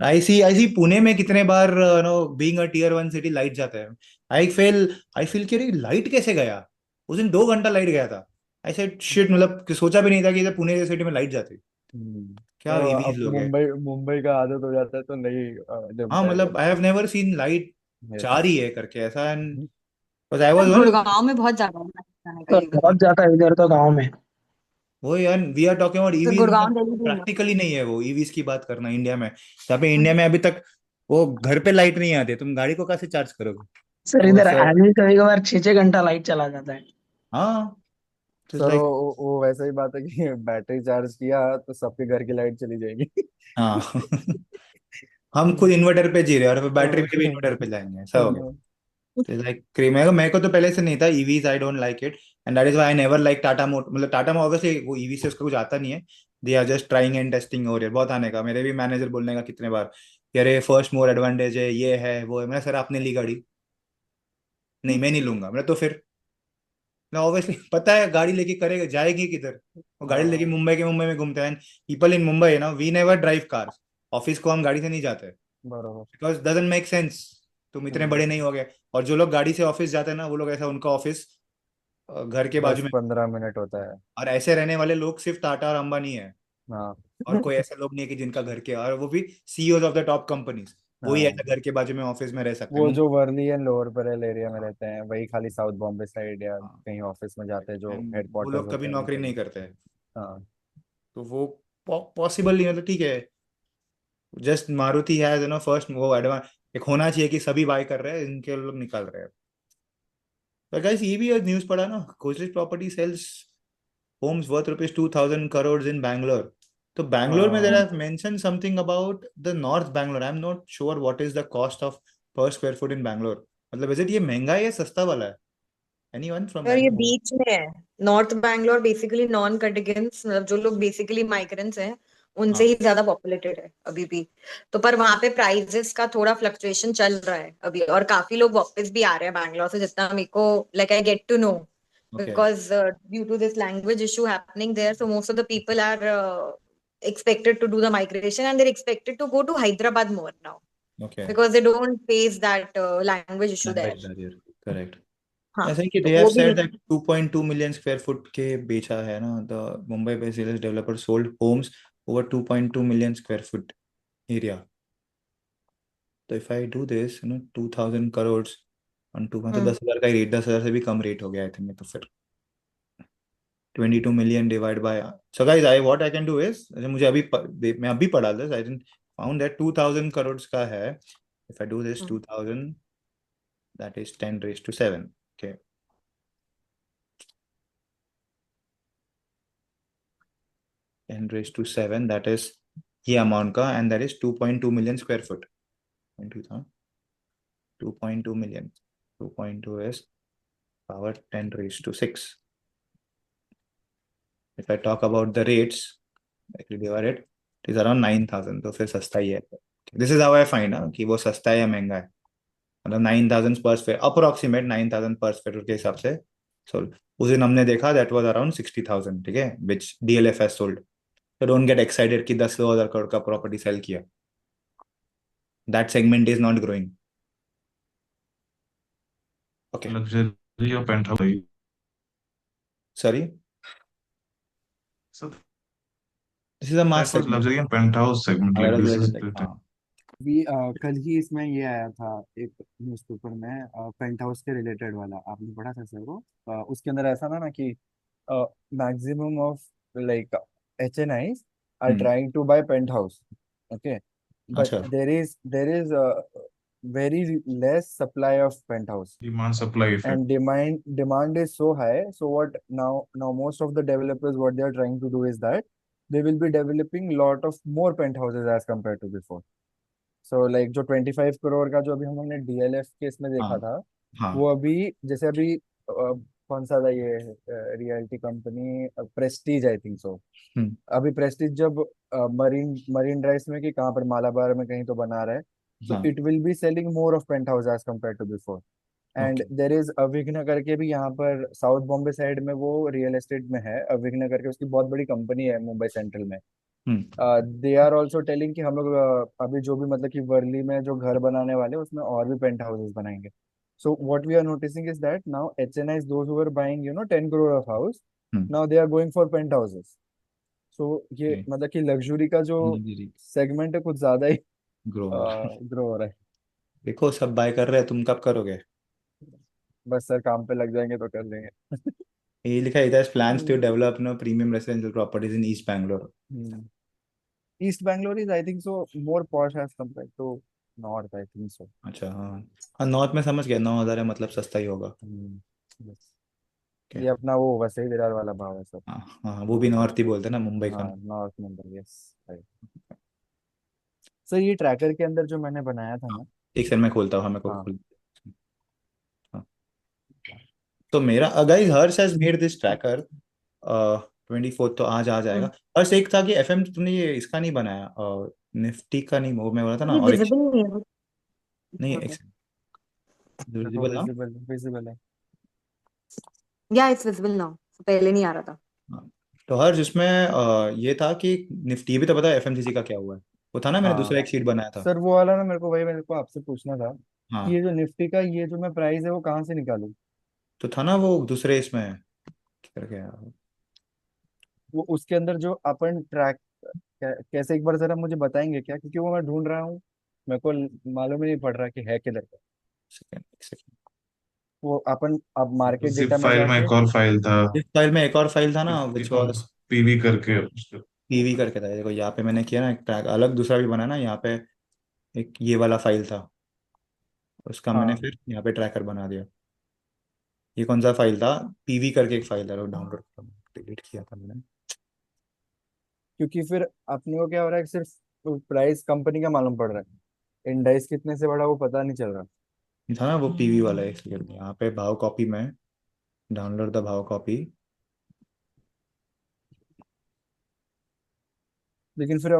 आई सी पुणे में कितने बार being a tier 1 city light जाता है. आई फील कि लाइट कैसे गया. उस दिन 2 घंटा लाइट गया था. ऐसे शिट, मतलब सोचा भी नहीं था कि इधर पुणे जैसे सिटी में लाइट जाती. क्या ईवीज लोग हैं. मुंबई का आदत हो जाता है तो नहीं. हाँ मतलब I have never seen light जा रही है करके ऐसा. एंड गुड़गांव में बहुत ज्यादा है इधर तो गाँव में. वो यार we are talking about EVs. Gurgaon practically नहीं है वो ईवीज की बात करना इंडिया में. जहाँ पे इंडिया में अभी तक वो घर पे लाइट नहीं आती, तुम गाड़ी को कैसे चार्ज करोगे? सर इधर आदमी कभी कभार 6-6 घंटा लाइट चला जाता है. हाँ सर वो वैसा ही बात है कि बैटरी चार्ज किया तो सबके घर की लाइट चली जाएगी. हाँ हम खुद इन्वर्टर पे जी रहे हैं और बैटरी पे भी इन्वर्टर पे जाएंगे, ऐसा हो गया. लाइक मेरे को तो पहले से नहीं था EVs. I don't like it and that is why I never like Tata motor. मतलब टाटा में ऑब्वियसली वो ईवी से उसका कुछ आता नहीं है. They are just trying and testing. और बहुत आने का, मेरे भी मैनेजर बोलने का कितने बार कि अरे फर्स्ट मोर एडवांटेज है, ये है वो है. मैंने सर आपने ली गाड़ी? नहीं मैं नहीं लूंगा. मैं तो फिर ऑब्वियसली पता है गाड़ी लेके करेगा, जाएगी किधर वो गाड़ी लेके? मुंबई में घूमते हैं. पीपल इन मुंबई ना, we never drive cars. Office को हम गाड़ी से नहीं जाते बिकॉज डजंट मेक सेंस. तुम इतने बड़े नहीं हो गए. और जो लोग गाड़ी से ऑफिस जाते हैं ना, वो लोग ऐसा उनका ऑफिस घर के बाजू में 15 मिनट होता है. और ऐसे रहने वाले लोग सिर्फ टाटा और अंबानी है. हाँ. और कोई ऐसे लोग नहीं है कि जिनका घर के, और वो भी CEOs of the top companies. वही हाँ, ऐसा घर के बाजू में ऑफिस में रह सकते हैं वो जो मुंबई। वर्ली एंड लोअर परल एरिया में रहते हैं वही खाली साउथ बॉम्बे साइड या हाँ, कहीं ऑफिस में जाते हैं जो वो हेडक्वार्टर्स लोग कभी होते हैं नौकरी उनके नहीं लिए। करते हैं, हाँ। तो वो पॉसिबल नहीं, मतलब ठीक है, जस्ट मारुति हैज फर्स्ट वो एडवांस एक होना चाहिए कि सभी बाय कर रहे हैं, इनके लोग निकाल रहे हैं। पर गाइस ये भी न्यूज पढ़ा ना, Godrej property sales homes worth rupees 2000 crores in Bangalore. तो बैंगलोर में there हाँ, have mentioned something about the North Bangalore. I'm not sure what is the cost of per square foot in Bangalore. मतलब is it ये महंगा है या सस्ता वाला है? Anyone from और ये Bangalore? बीच में है। नॉर्थ बैंगलोर बेसिकली नॉन कटिगेंस, मतलब जो लोग बेसिकली माइग्रेंट्स हैं उनसे हाँ, ही ज्यादा पॉपुलेटेड है अभी भी। तो पर वहां पे प्राइजेस का थोड़ा फ्लक्चुएशन चल रहा है अभी, और काफी लोग वापस भी आ रहे हैं बैंगलोर से, जितना मेरे को like I get to know, okay, because due to this language issue happening there, so most of the people are expected to do the migration, and they're expected to go to Hyderabad more now okay. because they don't face that language issue there. Language barrier, correct. हाँ, ऐसा है कि तो they वो have भी said that 2.2 million square foot के बेचा है ना, the Mumbai based real estate developer sold homes over 2.2 million square foot area. तो if I do this 2000 crores on 2, मतलब 10,000 का ही रेट, 10,000 से भी कम रेट हो गया आई थिंक, तो फिर 22 million divide by, so guys I what I can do is, अच्छा मुझे अभी मैं अभी पढ़ा this, I didn't found that 2000 crores का है, if I do this 2000, that is 10 raised to 7, okay, 10 raised to 7, that is ये अमाउंट का, and that is 2.2 million square foot, 2.2 million, 2.2 is power 10 raised to 6. If I talk about the rates, actually divide it, it is around 9,000, तो फिर सस्ता ही है। This is how I find कि वो सस्ता है या महंगा है, मतलब 9,000 पर स्क्वायर, अप्रोक्सीमेट 9,000 पर स्क्वायर फुट के हिसाब से सोल्ड। उस दिन हमने देखा दैट वाज अराउंड 60,000, ठीक है, विच डीएलएफ हैज सोल्ड। तो डोंट गेट एक्साइटेड कि 10,000 करोड़ का प्रॉपर्टी सेल किया, that segment is not growing. Okay, luxury और penthouse. Sorry, So this is a mass that was segment. luxury and penthouse segment. Like this is the thing. भी कल ही इसमें ये आया था एक न्यूज़पेपर में, पेंट हाउस के रिलेटेड वाला, आपने पढ़ा था सर वो? उसके अंदर ऐसा ना कि maximum of like HNIs are trying to buy penthouse, okay, but अच्छा, there is very less supply of penthouse, Demand supply effect. and demand is so high. So what now most of the developers, what they are trying to do is that they will be developing lot of more penthouses as compared to before. So like जो 25 करोड़ का जो अभी हम लोग ने DLF के इसमें देखा हाँ था, हाँ, वो अभी जैसे अभी कौन सा था ये realty company, Prestige I think so. Hmm, अभी प्रेस्टीज जब मरीन मरीन ड्राइव्स में कि कहाँ पर मालाबार में कहीं तो बना रहा है, so हाँ, it will be selling more of penthouse as compared to before. And okay, there is Avighna करके भी यहाँ पर साउथ बॉम्बे साइड में, वो रियल एस्टेट में है, अविघ्न करके उसकी बहुत बड़ी कंपनी है मुंबई सेंट्रल में। हम्म, दे आर ऑल्सो टेलिंग कि हम लोग अभी जो भी मतलब कि वर्ली में जो घर बनाने वाले हैं, उसमें और भी पेंट हाउसेस बनाएंगे। So what we are noticing is that now HNIs those who are buying 10 crore of house, hmm, now they are going for penthouses. So ये ओके, मतलब कि लग्जरी का जो सेगमेंट है कुछ ज्यादा ही ग्रो हो रहा है। ग्रो हो रहा है। देखो सब बाय कर रहे हैं, तुम कब करोगे? बस सर काम पे लग जाएंगे तो कर लेंगे। ये लिखा है, इधर plans to develop premium residential properties in east Bangalore. East Bangalore is, I think so, more posh as compared to North, I think so. अच्छा, हाँ हाँ, नॉर्थ में समझ गया, 9,000 है मतलब सस्ता ही होगा। Yes. Okay. ये अपना वो वसई विरार वाला भाव है सर। हाँ हाँ हाँ, वो भी नॉर्थ ही बोलते हैं ना, मुंबई का। हाँ, नॉर्थ मुंबई, यस। सर ये ट्रैकर के अंदर जो मैंने बनाया था ना, एक सेकंड मैं खोलता हूँ, हमें को हाँ खोल। हाँ, तो मेरा guys Harsh has made this tracker 24 तो आज आ जाएगा। हर्ष एक था कि एफएम तुमने ये इसका नहीं बनाया, निफ्टी का नहीं, वो मैं बोला था ना, ये और एक विजिबल नहीं है वो। नहीं, एक देखो विजिबल ना। विजिबल विजिबल है। या इट्स विजिबल नाउ, पहले नहीं आ रहा था। हाँ, तो हर्ष इसमें ये था कि निफ्टी भी तो पता है एफएमसीजी का क्या हुआ है, वो था ना, मैंने हाँ दूसरा एक शीट बनाया था। सर वो वाला ना, मेरे को आपसे पूछना था कि हाँ, ये जो निफ्टी का ये जो मैं प्राइस है वो कहाँ से निकालूं? तो था ना वो दूसरे इसमें करके, वो उसके अंदर जो अपन ट्रैक कैसे, एक बार जरा मुझे बताएंगे क्या, क्योंकि वो मैं ढूंढ रहा हूँ मेरे को मालूम ही नहीं पड़ रहा कि है किधर का। सेकंड वो अपन अब मार्केट जिप डेटा में फाइल में जाके एक और फाइल था, इस फाइल में एक और फाइल था ना, विच वाज पीवी करके उसके। पीवी करके था। देखो यहाँ पे मैंने किया ना, एक टैग अलग दूसरा भी बना ना, यहाँ पे एक ये वाला फाइल था, उसका मैंने हाँ, फिर यहाँ पे ट्रैकर बना दिया। ये कौन सा फाइल था? पीवी करके एक फाइल था, डाउनलोड डिलीट किया था मैंने। क्योंकि फिर अपने को क्या हो रहा है कि सिर्फ प्राइस कंपनी का मालूम पड़ रहा है, इंडेक्स कितने से बढ़ा वो पता नहीं चल रहा। ये था ना वो पीवी वाला, एक सेकंड में यहाँ पे भाव कॉपी में, डाउनलोड द भाव कॉपी। लेकिन फिर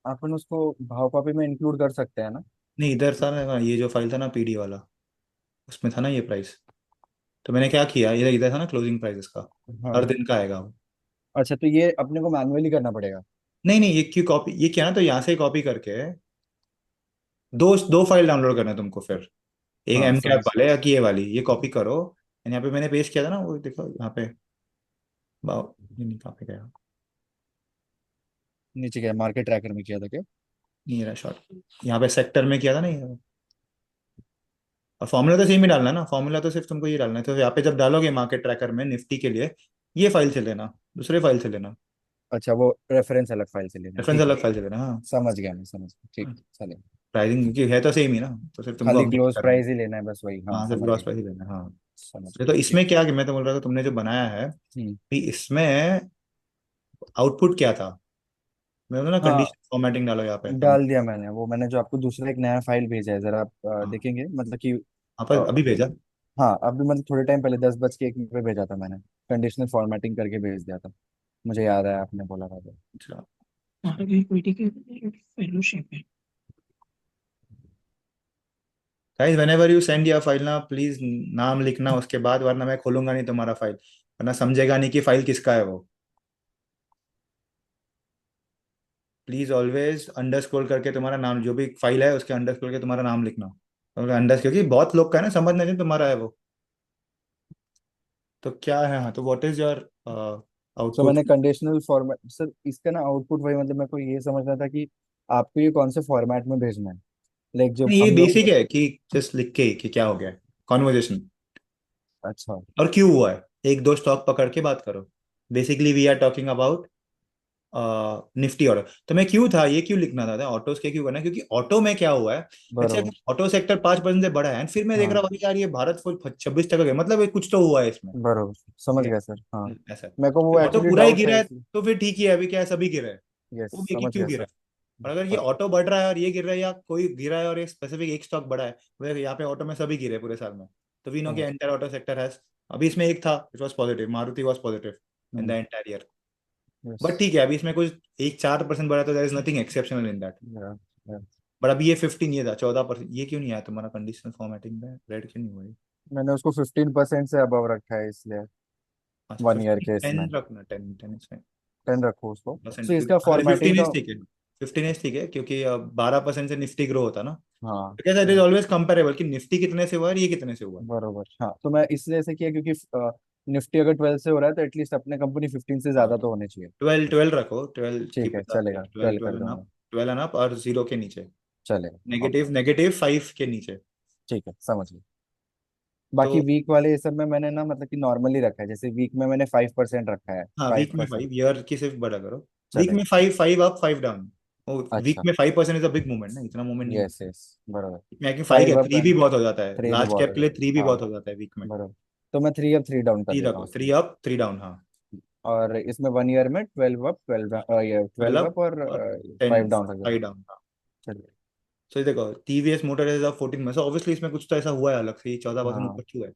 अपन उसको भाव कॉपी में इंक्लूड कर सकते हैं ना। नहीं, इधर था ना ये जो फाइल था ना पीडी वाला, उसमें था ना ये प्राइस। तो मैंने क्या किया, इधर इधर था ना क्लोजिंग प्राइस इसका, हर हाँ, दिन का आएगा वो। अच्छा, तो ये अपने को मैन्युअली करना पड़ेगा। नहीं नहीं, ये क्यों कॉपी, ये क्या ना, तो यहाँ से कॉपी करके दो दो फाइल डाउनलोड करना है तुमको फिर, एक हाँ, एम कैप समझ। वाले या की ये वाली, ये कॉपी करो। एंड यहाँ पे मैंने पेस्ट किया था ना, वो देखो यहाँ पे ये नहीं, कहाँ पे गया? नीचे गया, मार्केट ट्रैकर में किया था क्या? नहीं रहा शॉर्ट, यहाँ पे सेक्टर में किया था ना ये। और फॉर्मूला तो सेम ही डालना है ना, फॉर्मूला तो सिर्फ तुमको ये डालना है। तो यहाँ पे जब डालोगे मार्केट ट्रैकर में निफ्टी के लिए, ये फाइल से लेना, दूसरे फाइल से लेना, अच्छा, वो रेफरेंस अलग फाइल से लेना, रेफरेंस ठीक है। अलग फाइल से लेना। हाँ, समझ गया, मैं समझ गया, ठीक, चलेगा। प्राइसिंग क्योंकि है तो सेम ही ना, तो सिर्फ तुमको खाली अपडेट क्लोज करना है। प्राइस ही लेना है बस, वही, हाँ, हाँ, सिर्फ समझ ग्रॉस गया, प्राइस ही लेना है। हाँ, समझ तो गया, ठीक। इसमें क्या कि मैं तो बोल रहा था, तुमने जो बनाया है हम्म। कि इसमें आउटपुट क्या था? मैं बोला ना हाँ, कंडीशन फॉर्मेटिंग डालो यहाँ पे डाल दिया मैंने वो, मैंने जो आपको दूसरा एक नया फाइल भेजा है, जरा आप हाँ, देखेंगे, मतलब कि आप अभी भेजा? हाँ, अभी मतलब थोड़े टाइम पहले 10:01 पे भेजा था मैंने। कंडीशनल फॉर्मेटिंग करके भेज दिया था, मुझे याद है आपने बोला था तो। अच्छा, फेलोशिप है। Guys whenever you send your file ना, प्लीज नाम लिखना उसके बाद, वरना मैं खोलूंगा नहीं तुम्हारा फाइल, वरना समझेगा नहीं कि फाइल किसका है वो। प्लीज ऑलवेज अंडरस्कोर करके तुम्हारा नाम, जो भी फाइल है उसके अंडरस्कोर के तुम्हारा नाम लिखना, अंडर, क्योंकि बहुत लोग का है ना, समझ नहीं तुम्हारा है वो। तो क्या है? हाँ, तो what is your so output? मैंने कंडीशनल फॉर्मेट, सर इसका ना आउटपुट वही, मतलब मेरे को ये समझना था कि आपको ये कौन से फॉर्मेट में भेजना है, लाइक जो ये हम लोग। बेसिक है कि जस्ट लिख के कि क्या हो गया, कॉन्वर्जेशन अच्छा, और क्यों हुआ है, एक दो स्टॉक पकड़ के बात करो। Basically we are talking about Nifty auto. तो मैं क्यों था, ये क्यों लिखना था ऑटोस के क्यों करना है, क्योंकि ऑटो में क्या हुआ है, लेट्स से बरोबर। ऑटो सेक्टर 5% से बढ़ा है and फिर मैं देख हाँ, रहा हूँ यार ये भारत फुल 26% गया, मतलब ये कुछ तो हुआ है इसमें। बरोबर, समझ ठीक है, गया सर, हाँ। ऐसा है। मेरे को वो ऑटो एक्चुअली पूरा ही डाउट था गिरा है इसलिए। तो फिर ठीक ही है, अभी क्या है, सभी गिरे हैं। यस, वो देखिए समझ क्यों गया गिरा सर। है। और अगर ये और ऑटो बढ़ रहा है और ये गिर रहा है, या कोई गिरा है और एक स्पेसिफिक एक स्टॉक बढ़ा है, वह यहाँ पे ऑटो में सभी गिरे पूरे साल में, तो वी नो कि समझ। एंटायर ऑटो सेक्टर हैज, अभी इसमें एक था which was positive, Maruti was positive in the hmm. Entire year. Yes. But ठीक है, अभी इसमें कुछ एक 4% बढ़ा, तो there is nothing exceptional in that. Yeah, yeah. But अभी ये 15 ये था, 14%, ये क्यों नहीं आया तुम्हारा कंडीशनल फॉर्मेटिंग में, रेड क्यों नहीं हुआ ये? मैंने उसको 15% से अबव रखा है इसलिए, अच्छा, 1 ईयर 15 के 10 इसमें। रखना, 10 इसमें 10 रखो उसको। सो परसेंट, इसका अरे फॉर्मेटिंग 15 का। इज ठीक है, 15 इज ठीक है, क्योंकि 12% से निफ्टी ग्रो होता ना, हाँ, कैसा इट इज ऑलवेज कंपेरेबल कि निफ्टी कितने से हुआ है और ये कितने से हुआ है। बरोबर, हाँ, तो मैं इसलिए ऐसे किया क्योंकि निफ्टी अगर 12 से हो रहा है तो एटलीस्ट अपने कंपनी 15 से हाँ, ज्यादा तो होनी चाहिए। 12 रखो, 12 ठीक कीप है, इट, चलेगा, 12 12 कर 12 दूंगा। अप, 12 अप और जीरो के नीचे, चलेगा, ओके। नेगेटिव 5 के नीचे। ठीक है, समझ गया। बाकी तो वीक वाले ये सब में मैंने ना, मतलब कि नॉर्मली रखा है, जैसे वीक में मैंने 5% रखा है, हाँ, फाइव वीक में परसेंट 5, ईयर की सिर्फ बड़ा करो। वीक में चलेगा। 5 अप 5 डाउन, वीक अच्छा, में 5% इज अ बिग मूवमेंट ना, इतना मूवमेंट नहीं यस, होता। यस, बराबर। मैं कि 5 क्या, 5 अप 3 भी एंड बहुत हो जाता है, 3 भी लार्ज बहुत कैप हो के लिए जाता 3 है, भी बहुत हाँ, हो जाता है वीक में। बराबर। तो मैं 3 अप 3 डाउन कर 3 देता हूँ रखो, उसमें। 3 अप 3 डाउन, हाँ। और इसमें 1 ईयर में 12 अप 12, ये 12 12 अप अप और और 5 10 डाउन रख देता 5 हूँ। डाउन, हाँ। चलिए। सो देखो टीवीएस मोटर इज 14 में, सो ऑब्वियसली इसमें कुछ तो ऐसा हुआ है अलग से, 14% हाँ, ऊपर क्यों है?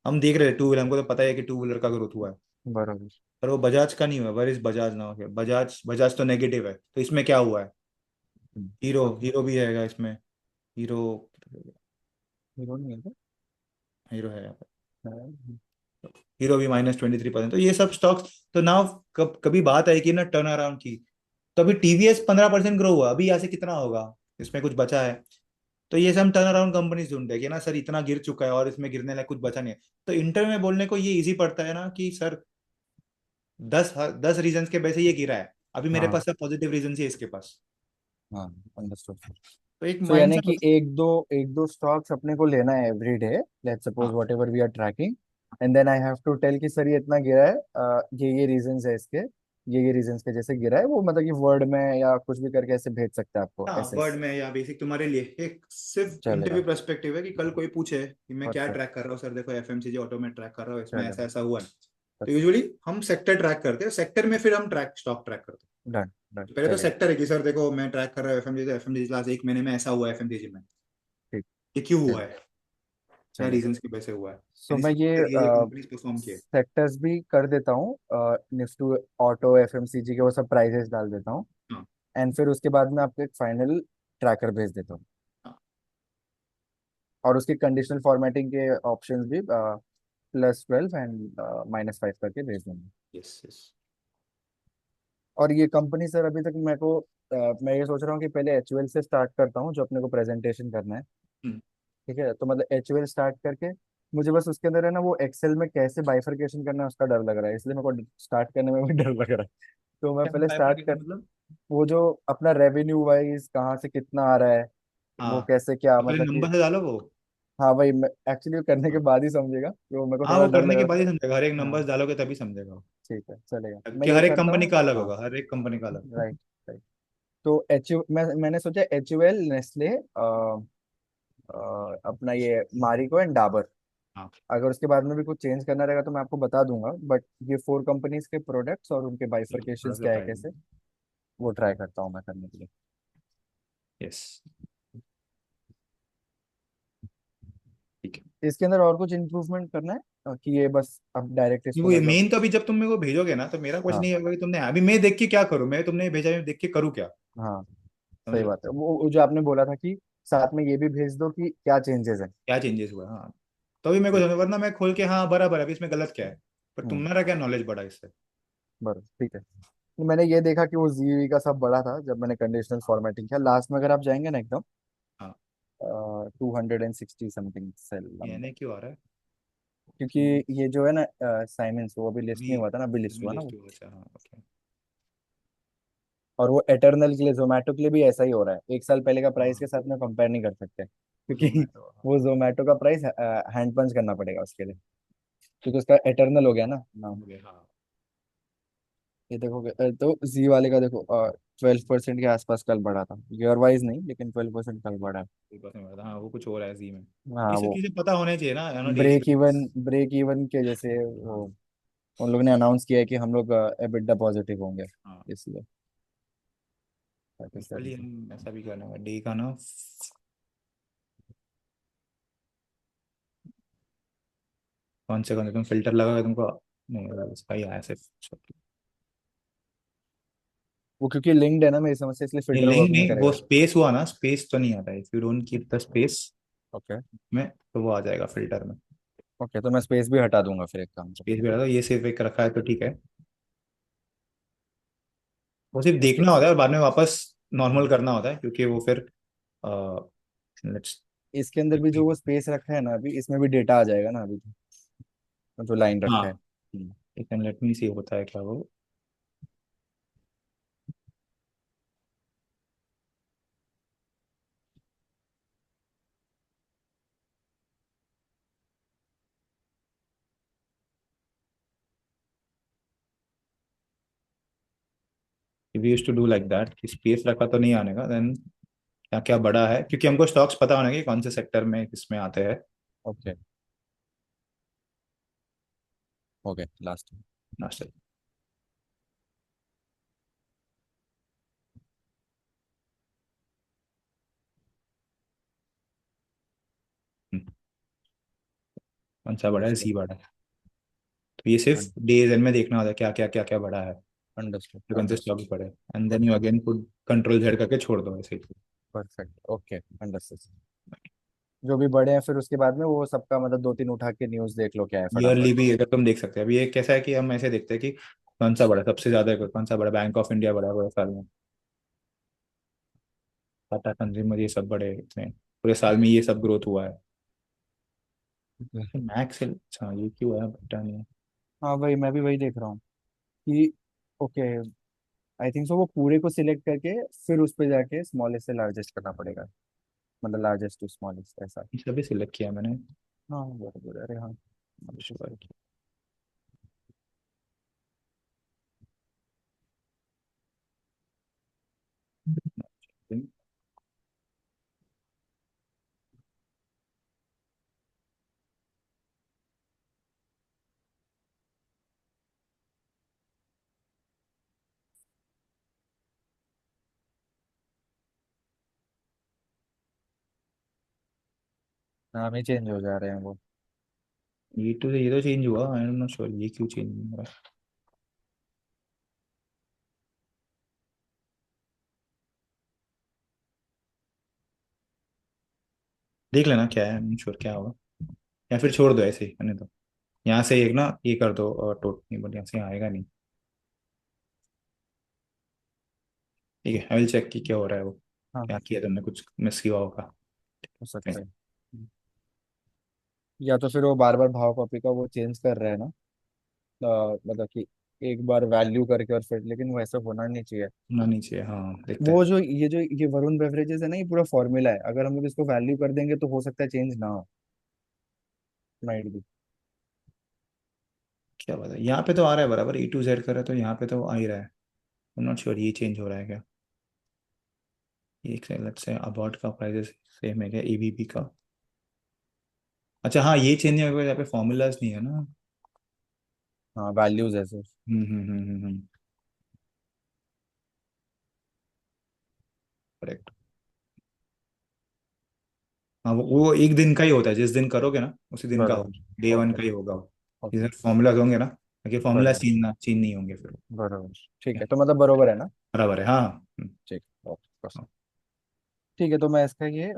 हम देख रहे हैं टू व्हीलर, हमको तो पता है कि टू व्हीलर का ग्रोथ हुआ है, बराबर। पर वो बजाज का नहीं हुआ। वेयर इज बजाज ना, हो गया बजाज, बजाज तो नेगेटिव है, तो इसमें क्या हुआ है? हीरो, हीरो भी रहेगा इसमें, हीरो, हीरो नहीं है क्या? हीरो है यहाँ पे, है। हीरो भी -23%। तो ये सब स्टॉक्स, तो नाउ कभी बात आई कि ना टर्न अराउंड की, तो अभी टीवीएस 15% ग्रो हुआ, अभी यहाँ से कितना होगा, इसमें कुछ बचा है? तो ये सब टर्न अराउंड कंपनीज ढूंढते हैं कि ना सर इतना गिर चुका है और इसमें गिरने लायक कुछ बचा नहीं है। तो इंटर में बोलने को ये इजी पड़ता है ना कि सर 10 रीजन के वजह से ये गिरा है, अभी मेरे हाँ, पास सब पॉजिटिव रीजन ही है इसके पास। हाँ, अंडरस्टूड। तो एक सो यानी माइंडसेट कि एक दो स्टॉक्स अपने को लेना है एवरी डे, लेट्स सपोज हाँ whatever we are tracking, and then I have to tell कि सर ये इतना गिरा है, ये रीजंस है इसके, ये रीजंस के जैसे गिरा है वो, मतलब कि वर्ड में या कुछ भी करके ऐसे भेज सकते हैं आपको हाँ, ऐसे। वर्ड में या बेसिक तुम्हारे लिए एक सिर्फ चलेगा। इंटरव्यू पर्सपेक्टिव है कि कल कोई पूछे कि मैं क्या परफेक्ट। ट्रैक कर रहा हूँ, सर देखो एफएमसीजी ऑटो में ट्रैक कर रहा हूँ, इसमें ऐसा चलेगा। ऐसा हुआ है। तो परफेक्ट। यूजुअली हम सेक्टर ट्रैक करते हैं, सेक्टर में फिर हम स्टॉक ट्रैक करते हैं। डन डन पहले तो चलेगा। सेक्टर है कि सर देखो मैं ट्रैक कर रहा हूँ एफएमसीजी, एफएमसीजी लास्ट एक महीने में ऐसा हुआ है एफएमसीजी में, ठीक। ये क्यों हुआ चल है, क्या चलेगा। रीजंस की वजह से हुआ है, सो यानी मैं ये कंपनीज परफॉर्म किए। सेक्टर्स भी कर देता हूँ, निफ्टी ऑटो एफएमसीजी के वो सब प्राइजेस डाल देता हूँ, हाँ एंड फिर उसके बाद में आपको एक फाइनल ट्रैकर भेज देता हूँ, हाँ और उसकी कंडीशनल फॉर्मेटिंग के ऑप्शंस भी +12 एंड -5 करके भेज दूंगा। Yes yes. और ये कंपनी सर अभी तक मेरे को मैं ये सोच रहा हूँ कि पहले एचयूएल से स्टार्ट करता हूँ, जो अपने को प्रेजेंटेशन करना है। ठीक है, तो मतलब एचयूएल स्टार्ट करके मुझे बस उसके अंदर है ना वो एक्सेल में कैसे बाइफरकेशन करना है उसका डर लग रहा है, इसलिए मेरे को स्टार्ट करने में भी डर लग रहा है। तो मैं क्या पहले स्टार्ट कर, मतलब? वो जो अपना रेवेन्यू वाइज कहाँ से कितना आ रहा है, वो हाँ कैसे क्या तो पहले मतलब कि, नंबर से डालो वो। हाँ भाई एक्चुअली करने के हाँ बाद ही समझेगा, तो मेरे को हाँ, थोड़ा वो डर करने लग के रहा बाद था। ही समझेगा, हर एक हाँ नंबर्स डालोगे तभी समझेगा वो। ठीक है चलेगा, मैं कि ये हर एक करता कंपनी हूँ। का अलग हाँ होगा, हर एक कंपनी का अलग। Right right. तो मैंने सोचा एचयूएल, नेस्ले, अपना ये मारिको एंड डाबर, हाँ अगर उसके बाद में भी कुछ चेंज करना रहेगा तो मैं आपको बता दूंगा, बट ये 4 कंपनीज के प्रोडक्ट्स और उनके थोड़ा बाइफरकेशंस सा क्या है प्राइस। कैसे, वो ट्राई करता हूँ मैं करने के लिए। यस ठीक है। इसके अंदर और कुछ इम्प्रूवमेंट करना है, कि ये बस अब डायरेक्ट इसको वो ये मतलब। मेन तो अभी जब तुम मेरे को भेजोगे ना तो मेरा कुछ हाँ नहीं होगा कि तुमने अभी मैं देख के क्या करूँ, मैं तुमने भेजा मैं देख के करूँ क्या, हाँ समझ सही रहे हो? बात है, वो जो आपने बोला था कि साथ में ये भी भेज दो कि क्या चेंजेस है। क्या चेंजेस हुआ, हाँ तो अभी मेरे को समझ, वरना मैं खोल के हाँ बराबर है, अभी इसमें गलत क्या है, पर हम्म तुम्हारा क्या नॉलेज बढ़ा इससे। बराबर ठीक है। तो मैंने ये देखा कि वो जीवी का सब बड़ा था जब मैंने कंडीशनल फॉर्मेटिंग किया लास्ट में, अगर आप जाएंगे ना एकदम हाँ 260 समथिंग सेल ये नंबर, नहीं क्यों आ रहा है क्योंकि ये जो है ना साइमेंस वो अभी लिस्ट अभी? नहीं हुआ था ना, अभी लिस्ट अभी हुआ ना लिस्ट वो। हुआ, अच्छा हाँ ओके। और वो एटर्नल के लिए, जोमेटो के लिए भी ऐसा ही हो रहा है, एक साल पहले का प्राइस हाँ के साथ में कंपेयर नहीं कर सकते, क्योंकि जोमेटो हाँ वो जोमेटो का प्राइस हैंड पंच करना पड़ेगा उसके लिए, क्योंकि उसका एटर्नल हो गया ना नाम। हो गया हाँ। ये देखोगे तो जी वाले का देखो 12% के आसपास कल बढ़ा था, ईयर वाइज नहीं लेकिन 12% कल बढ़ा है। एक बात नहीं, हाँ वो कुछ हो रहा है जी में। ये हाँ सब वो चीजें पता होने चाहिए ना, डेली ब्रेक इवन के जैसे वो हाँ उन लोगों ने अनाउंस किया है कि हम लोग एबिटा पॉजिटिव होंगे, हाँ। इसलिए ताकि कल सर। हम ऐसा भी करना है डे का ना, कौन से तुम फिल्टर लगा तुमको, नहीं इसका ही आया सिर्फ। वो क्योंकि लिंक्ड है ना मेरी समझ से, इसलिए नहीं फिल्टर लिंक वर्क नहीं नहीं, वो करेगा। स्पेस हुआ ना, स्पेस तो नहीं आता, if you don't keep the space okay में तो वो आ जाएगा फिल्टर में। ओके, तो मैं स्पेस भी हटा दूंगा फिर एक काम से। स्पेस भी रहा, ये सिर्फ एक रखा है तो ठीक है, वो सिर्फ देखना होता है और बाद में वापस नॉर्मल करना होता है, क्योंकि वो फिर लेट्स, इसके अंदर भी जो वो स्पेस रखा है ना अभी, इसमें भी डेटा आ जाएगा ना अभी, जो लाइन हाँ रखा है। एक लेट मी सी होता है क्या वो। We used to do like that कि स्पेस रखा तो नहीं आने का, देन क्या क्या बड़ा है, क्योंकि हमको स्टॉक्स पता होने कि कौन से सेक्टर में किसमें आते हैं। Okay okay last. नाश्ता। कौन सा बड़ा है, सी बड़ा है, तो ये सिर्फ डेज एंड में देखना होता है क्या क्या बड़ा है, अंडरस्टूड तो कौन से अंडरस्टूड। स्टॉक्स बड़े हैं, and then you again put control Z करके छोड़ दो ऐसे ही। Perfect okay understood. जो भी बड़े हैं फिर उसके बाद में वो सबका मतलब 2-3 उठा के न्यूज़ देख लो क्या है ईयरली फटाफट। भी अगर तुम देख सकते हैं, अभी ये कैसा है कि हम ऐसे देखते हैं कि कौन सा बड़ा सबसे ज्यादा है, कौन सा बड़ा, बैंक ऑफ इंडिया बड़ा है पूरे साल में, टाटा कंज्यूमर, ये सब बड़े इतने पूरे साल में ये सब ग्रोथ हुआ है। मैक्स, अच्छा ये क्यों है बेटा नहीं। हाँ भाई मैं भी वही देख रहा हूँ कि ओके, आई थिंक सो वो पूरे को सिलेक्ट करके फिर उस पे जाके स्मॉलेस्ट से लार्जेस्ट करना पड़ेगा। मतलब लार्जेस्ट टू स्मॉलेस्ट ऐसा। सभी सिलेक्ट किया मैंने। हाँ बराबर, अरे हाँ शुक्र। नाम ही चेंज हो जा रहे हैं वो। ये टू से ये तो चेंज हुआ, आई एम नॉट श्योर ये क्यों चेंज नहीं हो रहा। देख लेना क्या है, आई एम श्योर क्या होगा, या फिर छोड़ दो ऐसे ही मैंने तो। यहाँ से एक ना ये कर दो टोट नहीं, बट यहाँ से आएगा नहीं। ठीक है, आई विल चेक कि क्या हो रहा है वो। हाँ क्या किया तुमने, कुछ मिस किया होगा। हो सकता है, या तो फिर वो बार बार भाव कॉपी का वो चेंज कर रहे हैं ना, मतलब कि एक बार वैल्यू करके और फिर, लेकिन वैसा होना नहीं चाहिए। होना नहीं चाहिए, हाँ देखते हैं। वो जो ये वरुण बेवरेजेस है ना, ये पूरा फॉर्मूला है, अगर हम लोग इसको वैल्यू कर देंगे तो हो सकता है चेंज ना हो, माइट भी। क्या बात है, यहाँ पे तो आ रहा है बराबर, E to Z कर रहा है तो यहाँ पे तो आ ही रहा है। आई एम नॉट श्योर ये चेंज हो रहा है क्या। एक से लेट्स से अबाउट का प्राइस सेम है क्या, EBP का। अच्छा हाँ, ये चेंज है यहाँ पे फॉर्मूलाज नहीं है ना। हाँ वैल्यूज है सिर्फ। करेक्ट। हाँ वो एक दिन का ही होता है, जिस दिन करोगे ना उसी दिन का बराबर। होगा, Day 1 ओके का ही होगा वो। ओके। इधर फॉर्मूलाज होंगे ना, बाकी फॉर्मूला बराबर चेंज नहीं होंगे फिर। बराबर, ठीक है, तो मतलब बरोबर है ना। बराबर है हाँ हाँ। ठीक, ओके। ठीक है, तो मैं इसका ये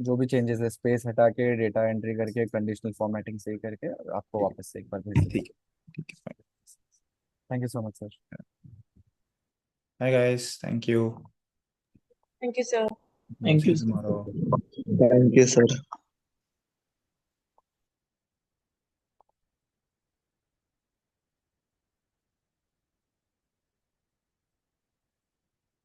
जो भी चेंजेस है, स्पेस हटा के डेटा एंट्री करके कंडीशनल फॉर्मेटिंग सही करके आपको वापस से एक बार भेज दूंगा। ठीक है ठीक है। Thank you so much sir. Hi guys, thank you. Thank you, sir. We'll Thank see you, you sir. tomorrow. Thank you, sir.